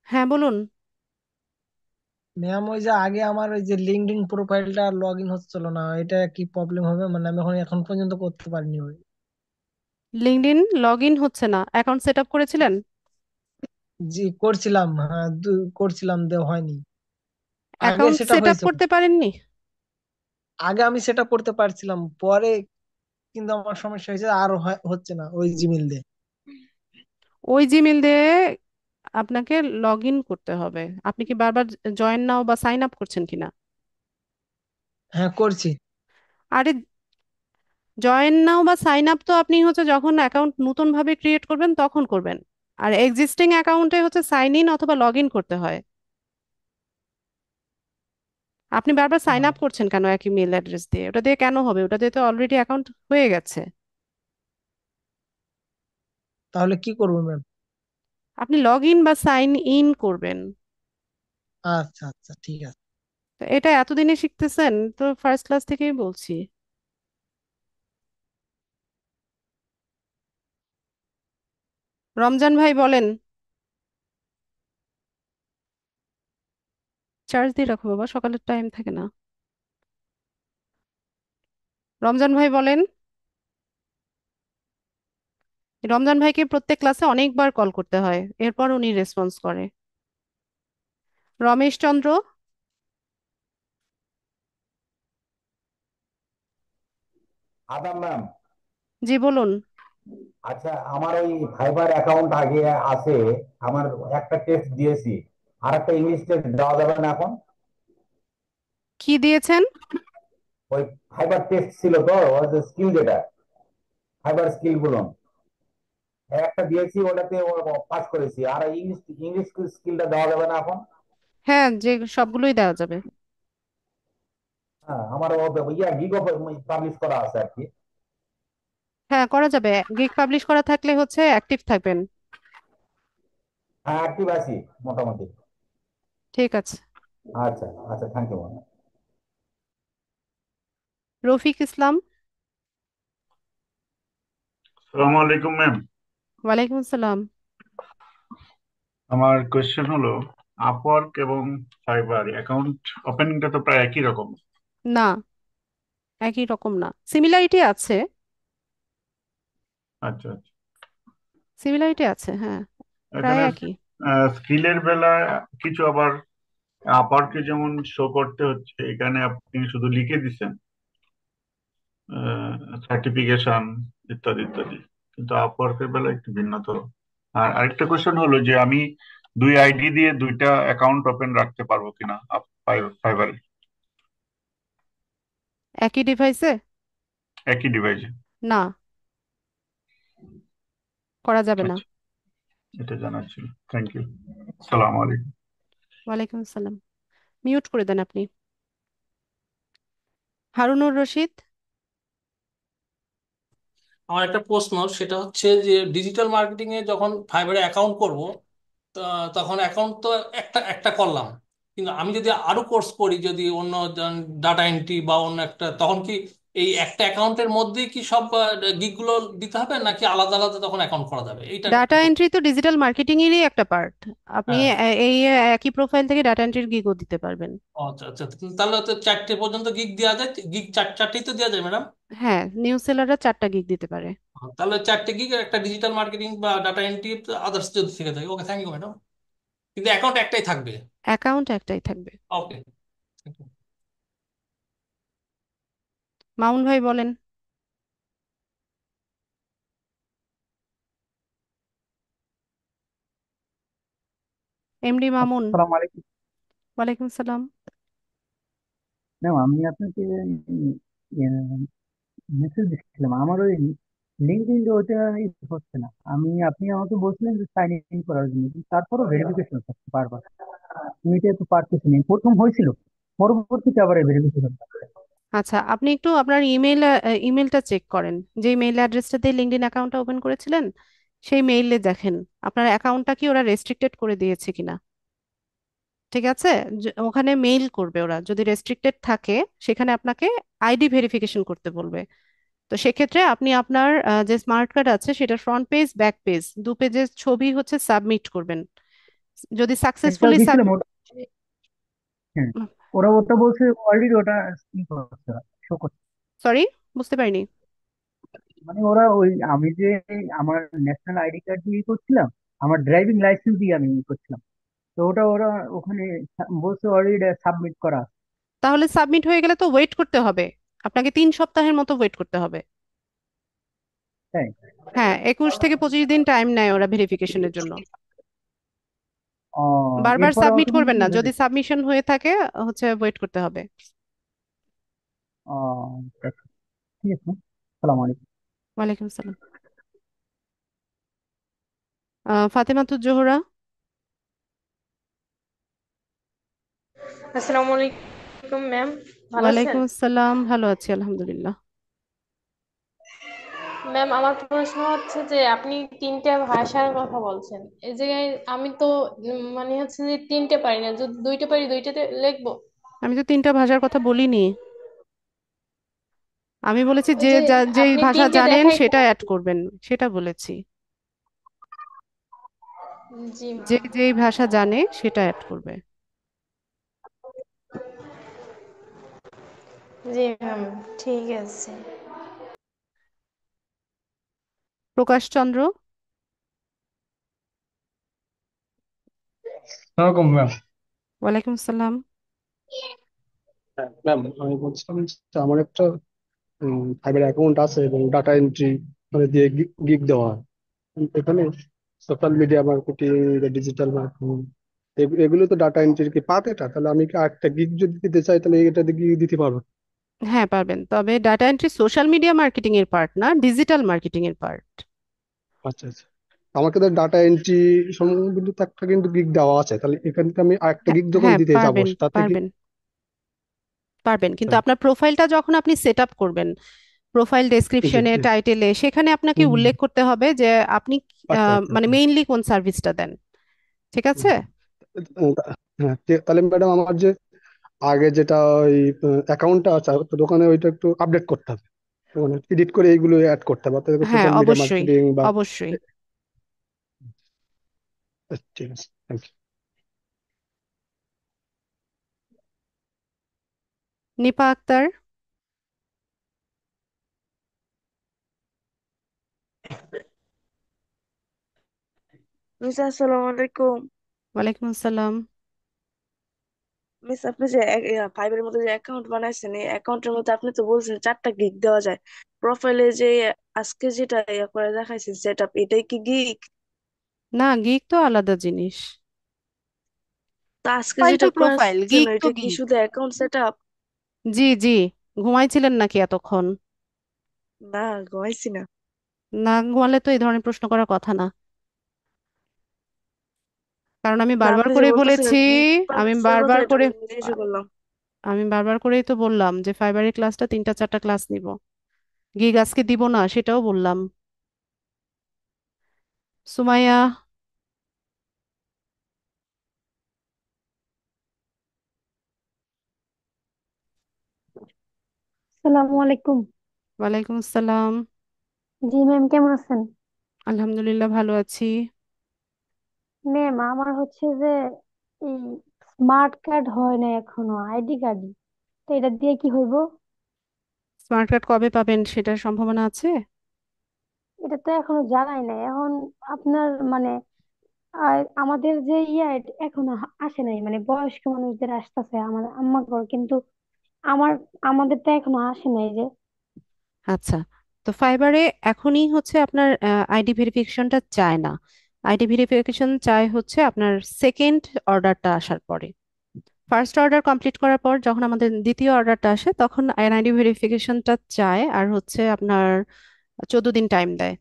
হ্যাঁ বলুন। ম্যাম, ওই যে আগে আমার ওই যে লিঙ্কডইন প্রোফাইলটা লগ ইন হচ্ছিল না, এটা কি প্রবলেম হবে? মানে আমি এখন পর্যন্ত করতে পারিনি ওই। লিঙ্কডইন লগ ইন হচ্ছে না? অ্যাকাউন্ট সেট আপ করেছিলেন? জি করছিলাম, হ্যাঁ করছিলাম, দেওয়া হয়নি। আগে অ্যাকাউন্ট সেটা সেট আপ হয়েছে। করতে পারেননি? আগে আমি সেটা করতে পারছিলাম, পরে কিন্তু আমার সমস্যা হয়েছে, আর হচ্ছে না ওই জিমেল দিয়ে। ওই জিমেল দিয়ে আপনাকে লগ ইন করতে হবে। আপনি কি বারবার জয়েন নাও বা সাইন আপ করছেন কিনা? হ্যাঁ, করছি। আরে, জয়েন নাও বা সাইন আপ তো আপনি হচ্ছে যখন অ্যাকাউন্ট নতুন ভাবে ক্রিয়েট করবেন তখন করবেন। আর এক্সিস্টিং অ্যাকাউন্টে হচ্ছে সাইন ইন অথবা লগ ইন করতে হয়। আপনি বারবার সাইন আপ আহ, করছেন কেন একই মেল অ্যাড্রেস দিয়ে? ওটা দিয়ে কেন হবে? ওটা দিয়ে তো অলরেডি অ্যাকাউন্ট হয়ে গেছে। তাহলে কি করবো ম্যাম? আপনি লগ ইন বা সাইন ইন করবেন। আচ্ছা আচ্ছা, ঠিক আছে। তো এটা এতদিনে শিখতেছেন তো, ফার্স্ট ক্লাস থেকেই বলছি। রমজান ভাই বলেন। চার্জ দিয়ে রাখো বাবা, সকালের টাইম থাকে না। রমজান ভাই বলেন। রমজান ভাইকে প্রত্যেক ক্লাসে অনেকবার কল করতে হয়, এরপর উনি রেসপন্স করে। রমেশ চন্দ্র। আদাব ম্যাম। জি বলুন। আচ্ছা, আমার ওই ফাইবার অ্যাকাউন্ট আগে আছে। আমার একটা টেস্ট দিয়েছি, আর একটা ইংলিশ টেস্ট দেওয়া যাবে না এখন? কি দিয়েছেন? ওই ফাইবার টেস্ট ছিল তো, ওই যে স্কিল, যেটা ফাইবার স্কিল গুলো একটা দিয়েছি, ওটাতে পাস করেছি। আর ইংলিশ ইংলিশ স্কিলটা দেওয়া যাবে না এখন? হ্যাঁ, যে সবগুলোই দেওয়া যাবে। হ্যাঁ, আমার গিগ পাবলিশ করা আছে আর কি। হ্যাঁ, করা যাবে। গিগ পাবলিশ করা থাকলে হচ্ছে অ্যাক্টিভ থাকবেন। হ্যাঁ, অ্যাক্টিভ আছি মোটামুটি। ঠিক আছে। আচ্ছা আচ্ছা, থ্যাংক ইউ ম্যাম। রফিক ইসলাম। সালামু আলাইকুম ম্যাম। ওয়ালাইকুম আসসালাম। আমার কোয়েশ্চেন হলো, আপওয়ার্ক এবং ফাইবার অ্যাকাউন্ট ওপেনিংটা তো প্রায় একই রকম। না, একই রকম না, সিমিলারিটি আছে। আচ্ছা আচ্ছা। সিমিলারিটি আছে, হ্যাঁ। প্রায় এখানে একই। স্কিলের বেলায় কিছু আবার আপওয়ার্কে যেমন শো করতে হচ্ছে, এখানে আপনি শুধু লিখে দিচ্ছেন সার্টিফিকেশন ইত্যাদি ইত্যাদি, কিন্তু আপওয়ার্কের বেলায় একটু ভিন্নতর। আর আরেকটা কোয়েশ্চেন হলো যে আমি দুই আইডি দিয়ে দুইটা অ্যাকাউন্ট ওপেন রাখতে পারবো কিনা ফাইবারে, একই ডিভাইসে? একই ডিভাইসে? না, করা যাবে না। আচ্ছা, এটা জানার ছিল। Thank you. সালাম আলাইকুম। ওয়ালাইকুম আসসালাম। মিউট করে দেন আপনি। হারুনুর রশিদ। আমার একটা প্রশ্ন, সেটা হচ্ছে যে ডিজিটাল মার্কেটিং এ যখন ফাইবারে অ্যাকাউন্ট করব, তখন অ্যাকাউন্ট তো একটা একটা করলাম, কিন্তু আমি যদি আরো কোর্স করি, যদি অন্য ডাটা এন্ট্রি বা অন্য একটা, তখন কি এই একটা অ্যাকাউন্টের মধ্যেই কি সব গিগ গুলো দিতে হবে, নাকি আলাদা আলাদা তখন অ্যাকাউন্ট করা যাবে? এইটা ডাটা একটু এন্ট্রি তো ডিজিটাল মার্কেটিং এরই একটা পার্ট। আপনি হ্যাঁ। এই একই প্রোফাইল থেকে ডাটা এন্ট্রির গিগও দিতে পারবেন। ও, আচ্ছা আচ্ছা। তাহলে তো চারটে পর্যন্ত গিগ দেওয়া যায়, গিগ চারটেই তো দেওয়া যায় ম্যাডাম? হ্যাঁ, নিউজ সেলাররা 4টা গিগ দিতে পারে। তাহলে চারটে গিগ, একটা ডিজিটাল মার্কেটিং বা ডাটা এন্ট্রি, আদার্স যদি থেকে থাকে। ওকে, থ্যাংক ইউ ম্যাডাম। কিন্তু অ্যাকাউন্ট একটাই থাকবে? অ্যাকাউন্ট একটাই থাকবে। ওকে। মামুন ভাই বলেন। এমডি মামুন। আসসালামু আলাইকুম ওয়ালাইকুম সালাম। ম্যাম। আমি আপনাকে মেসেজ দিচ্ছিলাম, আমার ওই লিঙ্কডিন ওটা হচ্ছে না। আপনি আমাকে বলছিলেন যে সাইন ইন করার জন্য, কিন্তু তারপরও ভেরিফিকেশন হচ্ছে বারবার। আমি এটা তো পারতেছি না। প্রথম হয়েছিল, পরবর্তীতে আবার ভেরিফিকেশন। আচ্ছা, আপনি একটু আপনার ইমেলটা চেক করেন। যে মেইল অ্যাড্রেসটা দিয়ে লিঙ্কডইন অ্যাকাউন্টটা ওপেন করেছিলেন, সেই মেইলে দেখেন আপনার অ্যাকাউন্টটা কি ওরা রেস্ট্রিক্টেড করে দিয়েছে কিনা। ঠিক আছে? ওখানে মেইল করবে ওরা, যদি রেস্ট্রিক্টেড থাকে সেখানে আপনাকে আইডি ভেরিফিকেশন করতে বলবে। তো সেক্ষেত্রে আপনি আপনার যে স্মার্ট কার্ড আছে সেটার ফ্রন্ট পেজ ব্যাক পেজ 2 পেজের ছবি হচ্ছে সাবমিট করবেন। যদি একটা সাকসেসফুলি দিয়েছিলাম ওটা, হ্যাঁ, ওরা ওটা বলছে অলরেডি ওটা ই করছে, শো করছে। সরি, বুঝতে পারিনি। মানে ওরা ওই, আমি যে আমার ন্যাশনাল আইডি কার্ড দিয়ে করছিলাম, আমার ড্রাইভিং লাইসেন্স দিয়ে আমি করছিলাম, তো ওটা ওরা ওখানে বলছে অলরেডি সাবমিট করা আছে। তাহলে সাবমিট হয়ে গেলে তো ওয়েট করতে হবে। আপনাকে 3 সপ্তাহের মতো ওয়েট করতে হবে। তাই? হ্যাঁ, 21 থেকে 25 দিন টাইম নেয় ওরা ভেরিফিকেশনের জন্য। ও, বারবার এরপরে সাবমিট করবেন অটোমেটিকলি না, হয়ে যদি যাবে? সাবমিশন হয়ে থাকে হচ্ছে ওয়েট করতে হবে। ও, আচ্ছা, ঠিক আছে। সালাম আলাইকুম। ওয়ালাইকুম আসসালাম। ফাতেমাতুজ জোহরা। আসসালামু আলাইকুম ম্যাম, ভালো আছেন? ওয়ালাইকুম আসসালাম, ভালো আছি আলহামদুলিল্লাহ। ম্যাম, আমার প্রশ্ন হচ্ছে যে আপনি তিনটে ভাষার কথা বলছেন, এই জায়গায় আমি তো মানে হচ্ছে যে তিনটে পারি না, যদি দুইটা পারি দুইটাতে লিখবো। আমি তো 3টা ভাষার কথা বলিনি, আমি বলেছি ওই যে যে যেই আপনি ভাষা তিনটে জানেন সেটা দেখাইতেছেন। অ্যাড করবেন, সেটা বলেছি। জি যে ম্যাম। যেই ভাষা জানে সেটা অ্যাড করবে। জি ম্যাম, ঠিক আছে। প্রকাশ চন্দ্র। ওরকম ম্যাম। ওয়ালাইকুম আসসালাম। ম্যাম, আমি বলছিলাম যে আমার একটা ফাইবার অ্যাকাউন্ট আছে এবং ডাটা এন্ট্রি মানে দিয়ে গিগ দেওয়া হয়। এখানে social media marketing, digital marketing, এগুলো তো ডাটা এন্ট্রির কি পার্ট। এটা তাহলে আমি কি একটা গিগ যদি দিতে চাই তাহলে এটা দিয়ে দিতে পারবো? হ্যাঁ পারবেন, তবে data entry social media marketing এর পার্ট না, ডিজিটাল মার্কেটিং এর পার্ট। আচ্ছা আচ্ছা, আমাকে তো ডাটা এন্ট্রি সম্বন্ধিত একটা কিন্তু গিগ দেওয়া আছে, তাহলে এখান থেকে আমি আরেকটা হ্যাঁ গিগ যখন হ্যাঁ দিতে যাবো পারবেন তাতে কি? পারবেন পারবেন, কিন্তু হ্যাঁ, আপনার প্রোফাইলটা যখন আপনি সেট আপ করবেন, প্রোফাইল জি ডেসক্রিপশনে জি। টাইটেলে সেখানে আপনাকে হুম, উল্লেখ করতে হবে যে আপনি আচ্ছা আচ্ছা মানে আচ্ছা। মেইনলি কোন সার্ভিসটা দেন। ঠিক হুম, আছে। হ্যাঁ, তাহলে ম্যাডাম আমার যে আগে যেটা ওই অ্যাকাউন্টটা আছে তো দোকানে, ওইটা একটু আপডেট করতে হবে, মানে এডিট করে এইগুলো অ্যাড করতে হবে, অর্থাৎ হ্যাঁ সোশ্যাল মিডিয়া অবশ্যই, মার্কেটিং বা অবশ্যই। ঠিক আছে, thank you. Nipa Akter. Miss, আসসালামু আলাইকুম। ওয়ালাইকুম আসসালাম। মিস, আপনি যে ফাইবের মধ্যে যে অ্যাকাউন্ট বানাইছেন, এই অ্যাকাউন্টের মধ্যে আপনি তো বলছেন 4টা গিগ দেওয়া যায়। প্রোফাইলে যে আজকে যেটা ইয়া করে দেখাইছেন সেট আপ, এটাই কি গিগ? না, গিগ তো আলাদা জিনিস। তো আজকে প্রোফাইল যেটা তো প্রোফাইল, করেছেন গিগ তো ওইটা কি গিগ। শুধু অ্যাকাউন্ট সেট আপ? জি জি। ঘুমাইছিলেন নাকি এতক্ষণ? না, ঘুমাইছি না। না ঘুমালে তো এই ধরনের প্রশ্ন করার কথা না, কারণ আমি না, বারবার আপনি যে করে বলতেছিলেন বলেছি। গিগ আমি কিসের কথা, বারবার এটা করে আমি জিজ্ঞাসা করলাম। আমি বারবার করেই তো বললাম যে ফাইবারের ক্লাসটা 3টা 4টা ক্লাস নিব, গিগ আজকে দিব না সেটাও বললাম। সুমাইয়া। আসসালামু আলাইকুম। ওয়ালাইকুম আসসালাম। জি ম্যাম, কেমন আছেন? আলহামদুলিল্লাহ ভালো আছি। ম্যাম, আমার হচ্ছে যে এই স্মার্ট কার্ড হয় না এখনো, আইডি কার্ড। তো এটা দিয়ে কি হইব? স্মার্ট কার্ড কবে পাবেন সেটার সম্ভাবনা আছে? এটা তো এখনো জানাই নাই এখন আপনার মানে আমাদের যে এখনো আসে নাই, মানে বয়স্ক মানুষদের আসতেছে আমার আম্মা ঘর, কিন্তু আমার আমাদের তো এখনো আসে নাই যে। আচ্ছা, তো ফাইবারে এখনই হচ্ছে আপনার আইডি ভেরিফিকেশনটা চায় না। আইডি ভেরিফিকেশন চায় হচ্ছে আপনার সেকেন্ড অর্ডারটা আসার পরে। ফার্স্ট অর্ডার কমপ্লিট করার পর যখন আমাদের দ্বিতীয় অর্ডারটা আসে তখন এনআইডি ভেরিফিকেশনটা চায়, আর হচ্ছে আপনার 14 দিন টাইম দেয়।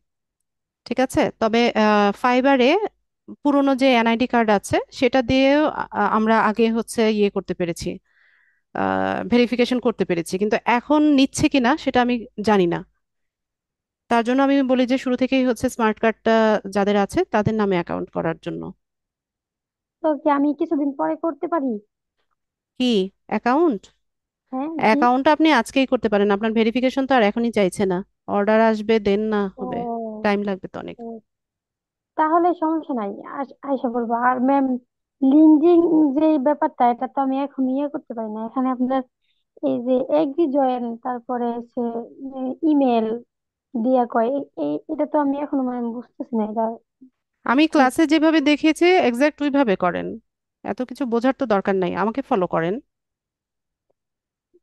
ঠিক আছে, তবে ফাইবারে পুরনো যে এনআইডি কার্ড আছে সেটা দিয়েও আমরা আগে হচ্ছে ইয়ে করতে পেরেছি, ভেরিফিকেশন করতে পেরেছি, কিন্তু এখন নিচ্ছে কিনা সেটা আমি জানি না। তার জন্য আমি বলি যে শুরু থেকেই হচ্ছে স্মার্ট কার্ডটা যাদের আছে তাদের নামে অ্যাকাউন্ট করার জন্য। তো কি আমি কিছুদিন পরে করতে পারি? কি অ্যাকাউন্ট? হ্যাঁ জি। অ্যাকাউন্ট আপনি আজকেই করতে পারেন, আপনার ভেরিফিকেশন তো আর এখনই চাইছে না। অর্ডার আসবে দেন না হবে, ও, টাইম লাগবে তো অনেক। তাহলে সমস্যা নাই, আইসা করবো। আর ম্যাম, লিঙ্কিং যে ব্যাপারটা, এটা তো আমি এখন করতে পারি না। এখানে আপনার এই যে এগ্রি জয়েন, তারপরে সে ইমেল দিয়া কয় এটা তো আমি এখনো মানে বুঝতেছি না এটা আমি কি। ক্লাসে যেভাবে দেখিয়েছি এক্সাক্ট ওইভাবে করেন, এত কিছু বোঝার তো দরকার নাই, আমাকে ফলো করেন।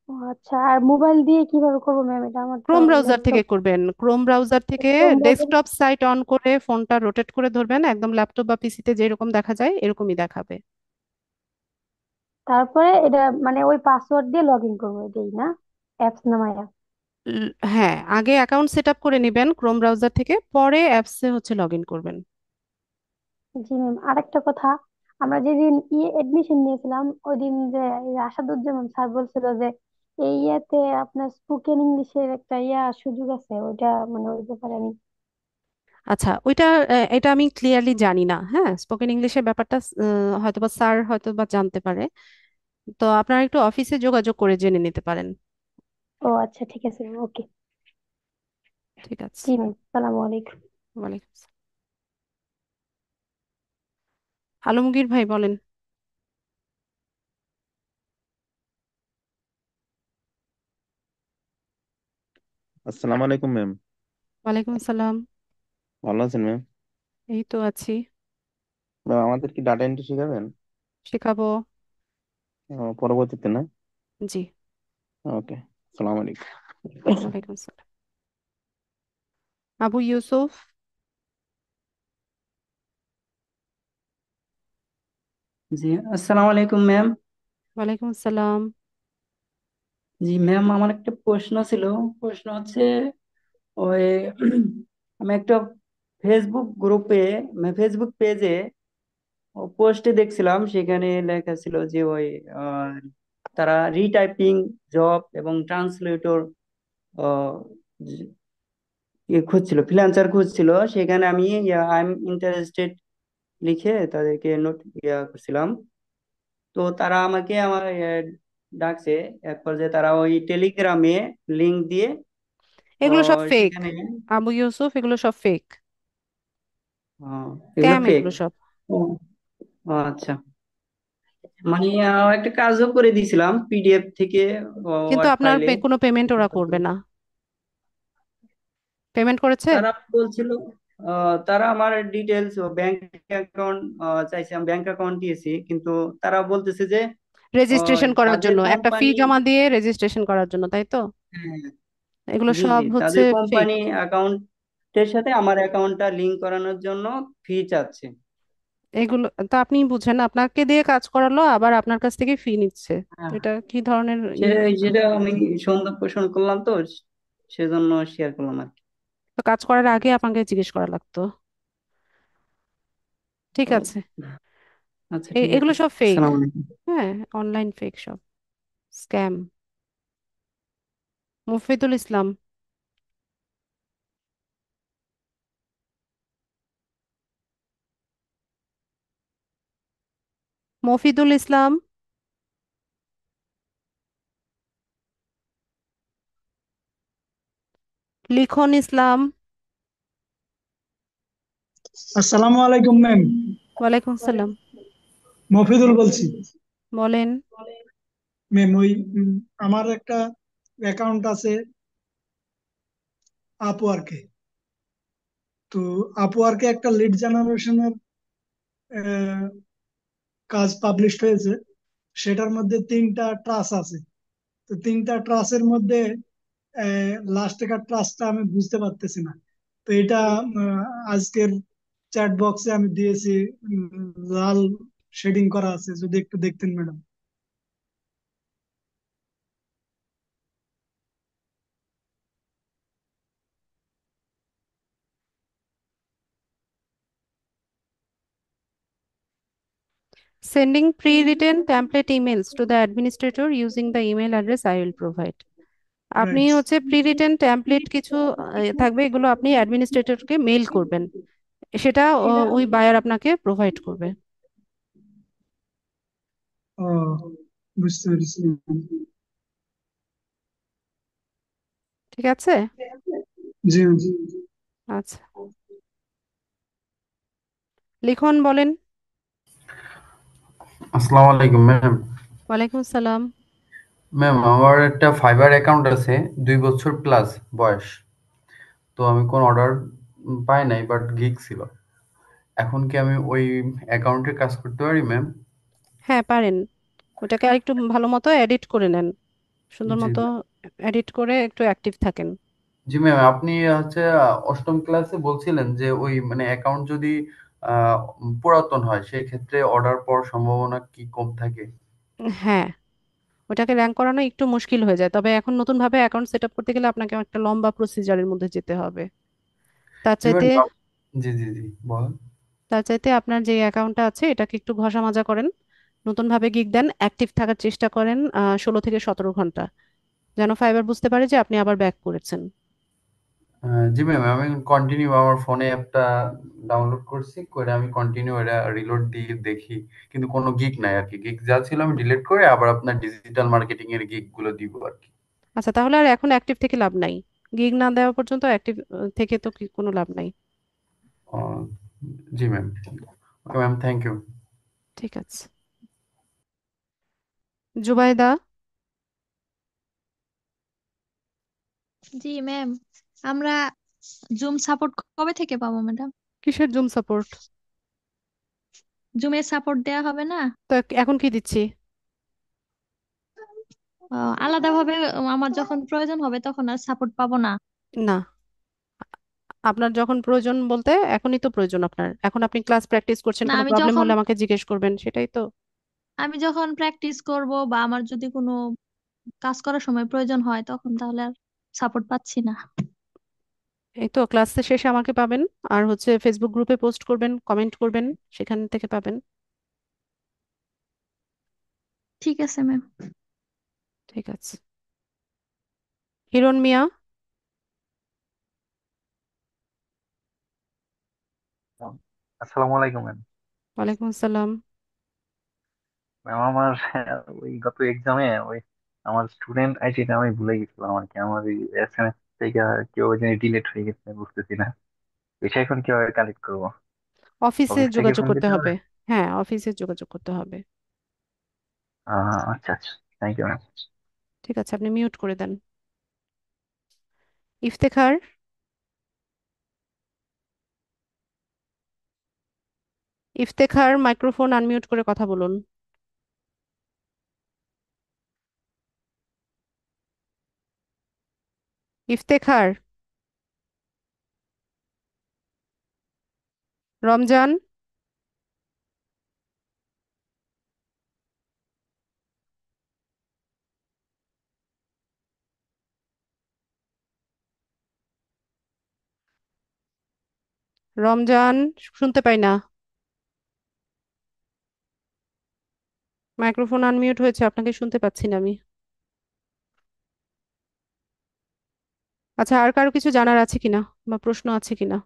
ও আচ্ছা, আর মোবাইল দিয়ে কিভাবে করবো ম্যাম? এটা আমার তো ক্রোম ব্রাউজার থেকে ল্যাপটপ। করবেন। ক্রোম ব্রাউজার থেকে Chrome browser. Desktop site on করে ফোনটা রোটেট করে ধরবেন, একদম ল্যাপটপ বা পিসিতে যেরকম দেখা যায় এরকমই দেখাবে। তারপরে এটা মানে ওই পাসওয়ার্ড দিয়ে লগ ইন করবো, এটাই না? অ্যাপস নামায়া। হ্যাঁ, আগে অ্যাকাউন্ট সেট আপ করে নেবেন ক্রোম ব্রাউজার থেকে, পরে অ্যাপসে হচ্ছে লগ ইন করবেন। জি ম্যাম, আরেকটা কথা, আমরা যেদিন এডমিশন নিয়েছিলাম ওই দিন যে এই আসাদুজ্জামান স্যার বলছিল যে এই ইয়েতে আপনার স্পোকেন ইংলিশের একটা সুযোগ আছে, ওইটা মানে ওই ব্যাপারে আমি। আচ্ছা, ওইটা এটা আমি ক্লিয়ারলি জানি না। হ্যাঁ, স্পোকেন ইংলিশের ব্যাপারটা হয়তোবা স্যার হয়তোবা জানতে পারে। তো আপনারা একটু অফিসে যোগাযোগ করে জেনে নিতে পারেন। ও আচ্ছা, ঠিক আছে ম্যাম, ওকে। ঠিক আছে। জি ম্যাম, সালামু আলাইকুম। ওয়ালাইকুম আসসালাম। আলমগীর ভাই বলেন। আসসালামু আলাইকুম ম্যাম। ওয়ালাইকুম আসসালাম। ভালো আছেন ম্যাম? এই তো আছি। ম্যাম আমাদের কি ডাটা এন্ট্রি শেখাবেন? শেখাবো। পরবর্তীতে না? জি। ওকে। আসসালামু আলাইকুম। ওয়ালাইকুম আসসালাম। আবু ইউসুফ। জি, আসসালামু আলাইকুম ম্যাম। ওয়ালাইকুম আসসালাম। জি ম্যাম, আমার একটা প্রশ্ন ছিল। প্রশ্ন হচ্ছে ওই আমি একটা ফেসবুক গ্রুপে, ফেসবুক পেজে পোস্টে দেখছিলাম, সেখানে লেখা ছিল যে ওই আহ, তারা রিটাইপিং জব এবং ট্রান্সলেটর খুঁজছিল, ফ্রিল্যান্সার খুঁজছিল। সেখানে আমি আই এম ইন্টারেস্টেড লিখে তাদেরকে নোট করছিলাম। তো তারা আমাকে আমার ডাকছে। এক পর্যায়ে তারা ওই টেলিগ্রামে লিংক দিয়ে এগুলো সব ফেক। সেখানে আবু ইউসুফ, এগুলো সব ফেক। এগুলো স্ক্যাম ফেক। এগুলো সব। আচ্ছা, মানে একটা কাজও করে দিয়েছিলাম পিডিএফ থেকে কিন্তু ওয়ার্ড আপনার ফাইলে। কোনো পেমেন্ট ওরা করবে না। পেমেন্ট করেছে? তারা বলছিল তারা আমার ডিটেলস ব্যাংক অ্যাকাউন্ট চাইছে, আমি ব্যাংক অ্যাকাউন্ট দিয়েছি, কিন্তু তারা বলতেছে যে রেজিস্ট্রেশন করার তাদের জন্য, একটা ফি কোম্পানি, জমা দিয়ে রেজিস্ট্রেশন করার জন্য, তাই তো? এগুলো জি সব জি, হচ্ছে তাদের ফেক। কোম্পানি অ্যাকাউন্টের সাথে আমার অ্যাকাউন্টটা লিংক করানোর জন্য ফি চাচ্ছে। এগুলো তো আপনি বুঝেন, আপনাকে দিয়ে কাজ করালো আবার আপনার কাছ থেকে ফি নিচ্ছে। তো হ্যাঁ, এটা কি ধরনের সেটা যেটা আমি সন্দেহ পোষণ করলাম, তো সেজন্য শেয়ার করলাম আর কি। তো কাজ করার আগে আপনাকে জিজ্ঞেস করা লাগতো। ঠিক তো আছে। আচ্ছা, ঠিক এগুলো আছে। সব ফেক। আসসালামু আলাইকুম। হ্যাঁ, অনলাইন ফেক সব, স্ক্যাম। মুফিদুল ইসলাম। মফিদুল ইসলাম। লিখন ইসলাম। আসসালামু আলাইকুম ম্যাম। ওয়ালাইকুম আসসালাম। মফিদুল বলছি। বলেন। ম্যাম ওই আমার একটা অ্যাকাউন্ট আছে আপওয়ার্কে। তো আপওয়ার্কে একটা লিড জেনারেশনের কাজ পাবলিশ হয়েছে। সেটার মধ্যে 3টা ট্রাস আছে। তো 3টা ট্রাসের মধ্যে লাস্ট একার ট্রাসটা আমি বুঝতে পারতেছি না। তো এটা আজকের চ্যাট বক্সে আমি দিয়েছি, লাল শেডিং করা আছে, যদি একটু দেখতেন madam. Sending pre-written template emails to the administrator using the email address I will provide. আপনি রাইট। হচ্ছে প্রি রিটেন টেমপ্লেট কিছু থাকবে, এগুলো আপনি অ্যাডমিনিস্ট্রেটরকে মেইল করবেন, সেটা ওই বায়ার আপনাকে প্রোভাইড করবে। ও, বুঝতে পেরেছি। ঠিক আছে। জি জি। আচ্ছা, লিখন বলেন। আসসালামু আলাইকুম ম্যাম। ওয়ালাইকুম আসসালাম। ম্যাম আমার একটা ফাইবার অ্যাকাউন্ট আছে, 2 বছর প্লাস বয়স। তো আমি কোন অর্ডার পাই নাই, বাট গিগ ছিল। এখন কি আমি ওই অ্যাকাউন্টে কাজ করতে পারি ম্যাম? হ্যাঁ পারেন, ওটাকে আরেকটু ভালো মতো এডিট করে নেন। সুন্দর জি মতো এডিট করে একটু অ্যাক্টিভ থাকেন। জি ম্যাম, আপনি হচ্ছে অষ্টম ক্লাসে বলছিলেন যে ওই মানে অ্যাকাউন্ট যদি পুরাতন হয় সেই ক্ষেত্রে অর্ডার পাওয়ার সম্ভাবনা কি কম থাকে? হ্যাঁ, ওটাকে র্যাঙ্ক করানো একটু মুশকিল হয়ে যায়, তবে এখন নতুন ভাবে অ্যাকাউন্ট সেট আপ করতে গেলে আপনাকে একটা লম্বা প্রসিজারের মধ্যে যেতে হবে। তার জি ম্যাম। চাইতে জি জি জি, বলেন। তার চাইতে আপনার যে অ্যাকাউন্টটা আছে এটাকে একটু ঘষা মাজা করেন, নতুন ভাবে গিগ দেন, অ্যাক্টিভ থাকার চেষ্টা করেন 16 থেকে 17 ঘন্টা, যেন ফাইবার বুঝতে পারে যে আপনি আবার ব্যাক করেছেন। জি ম্যাম, আমি কন্টিনিউ আমার ফোনে অ্যাপটা ডাউনলোড করছি, করে আমি কন্টিনিউ এটা রিলোড দিয়ে দেখি, কিন্তু কোনো গিগ নাই আর কি। গিগ যা ছিল আমি ডিলিট করে আবার আপনার ডিজিটাল মার্কেটিং এর গিগ গুলো দিব আর কি। আচ্ছা, তাহলে আর এখন অ্যাক্টিভ থেকে লাভ নাই, গিগ না দেওয়া পর্যন্ত অ্যাক্টিভ থেকে তো কোনো লাভ নাই। ও, জি ma'am. Okay ma'am, thank you. ঠিক আছে। জুবাইদা। জি ম্যাম, আমরা জুম সাপোর্ট কবে থেকে পাবো ম্যাডাম? কিসের জুম সাপোর্ট? জুমের সাপোর্ট দেয়া হবে না? তো এখন কি দিচ্ছি? আলাদাভাবে আমার যখন প্রয়োজন হবে তখন আর সাপোর্ট পাবো না? না, আপনার যখন প্রয়োজন বলতে এখনই তো প্রয়োজন আপনার, এখন আপনি ক্লাস প্র্যাকটিস করছেন, না, কোনো আমি প্রবলেম যখন হলে আমাকে জিজ্ঞেস করবেন, সেটাই তো। আমি যখন প্র্যাকটিস করব বা আমার যদি কোনো কাজ করার সময় প্রয়োজন হয় তখন তাহলে আর সাপোর্ট পাচ্ছি না। এই তো ক্লাসের শেষে আমাকে পাবেন, আর হচ্ছে ফেসবুক গ্রুপে পোস্ট করবেন, কমেন্ট করবেন, সেখান থেকে পাবেন। ঠিক আছে ম্যাম। ঠিক আছে। হিরণ মিয়া। আসসালামু আলাইকুম ম্যাম। ওয়ালাইকুম আসসালাম। ম্যাম আমার ওই গত এক্সামে ওই আমার স্টুডেন্ট আইডিটা আমি ভুলে গেছিলাম আর কি। আমার ওই এসএমএস থেকে কেউ জানি ডিলিট হয়ে গেছে, বুঝতেছি না এটা এখন কিভাবে কালেক্ট করবো। অফিসে অফিস থেকে যোগাযোগ ফোন করতে দিতে হবে? হবে। হ্যাঁ, অফিসে যোগাযোগ করতে হবে। আচ্ছা আচ্ছা, থ্যাংক ইউ ম্যাম। ঠিক আছে, আপনি মিউট করে দেন। ইফতেখার। ইফতেখার, মাইক্রোফোন আনমিউট করে কথা বলুন। ইফতেখার। রমজান। রমজান, শুনতে পাই না। মাইক্রোফোন আনমিউট হয়েছে, আপনাকে শুনতে পাচ্ছি না আমি। আচ্ছা, আর কারো কিছু জানার আছে কিনা বা প্রশ্ন আছে কিনা?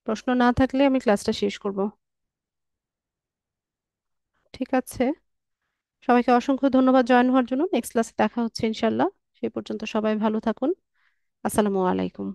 প্রশ্ন না থাকলে আমি ক্লাসটা শেষ করব। ঠিক আছে, সবাইকে অসংখ্য ধন্যবাদ জয়েন হওয়ার জন্য। নেক্সট ক্লাসে দেখা হচ্ছে ইনশাল্লাহ। সেই পর্যন্ত সবাই ভালো থাকুন। আসসালামু আলাইকুম।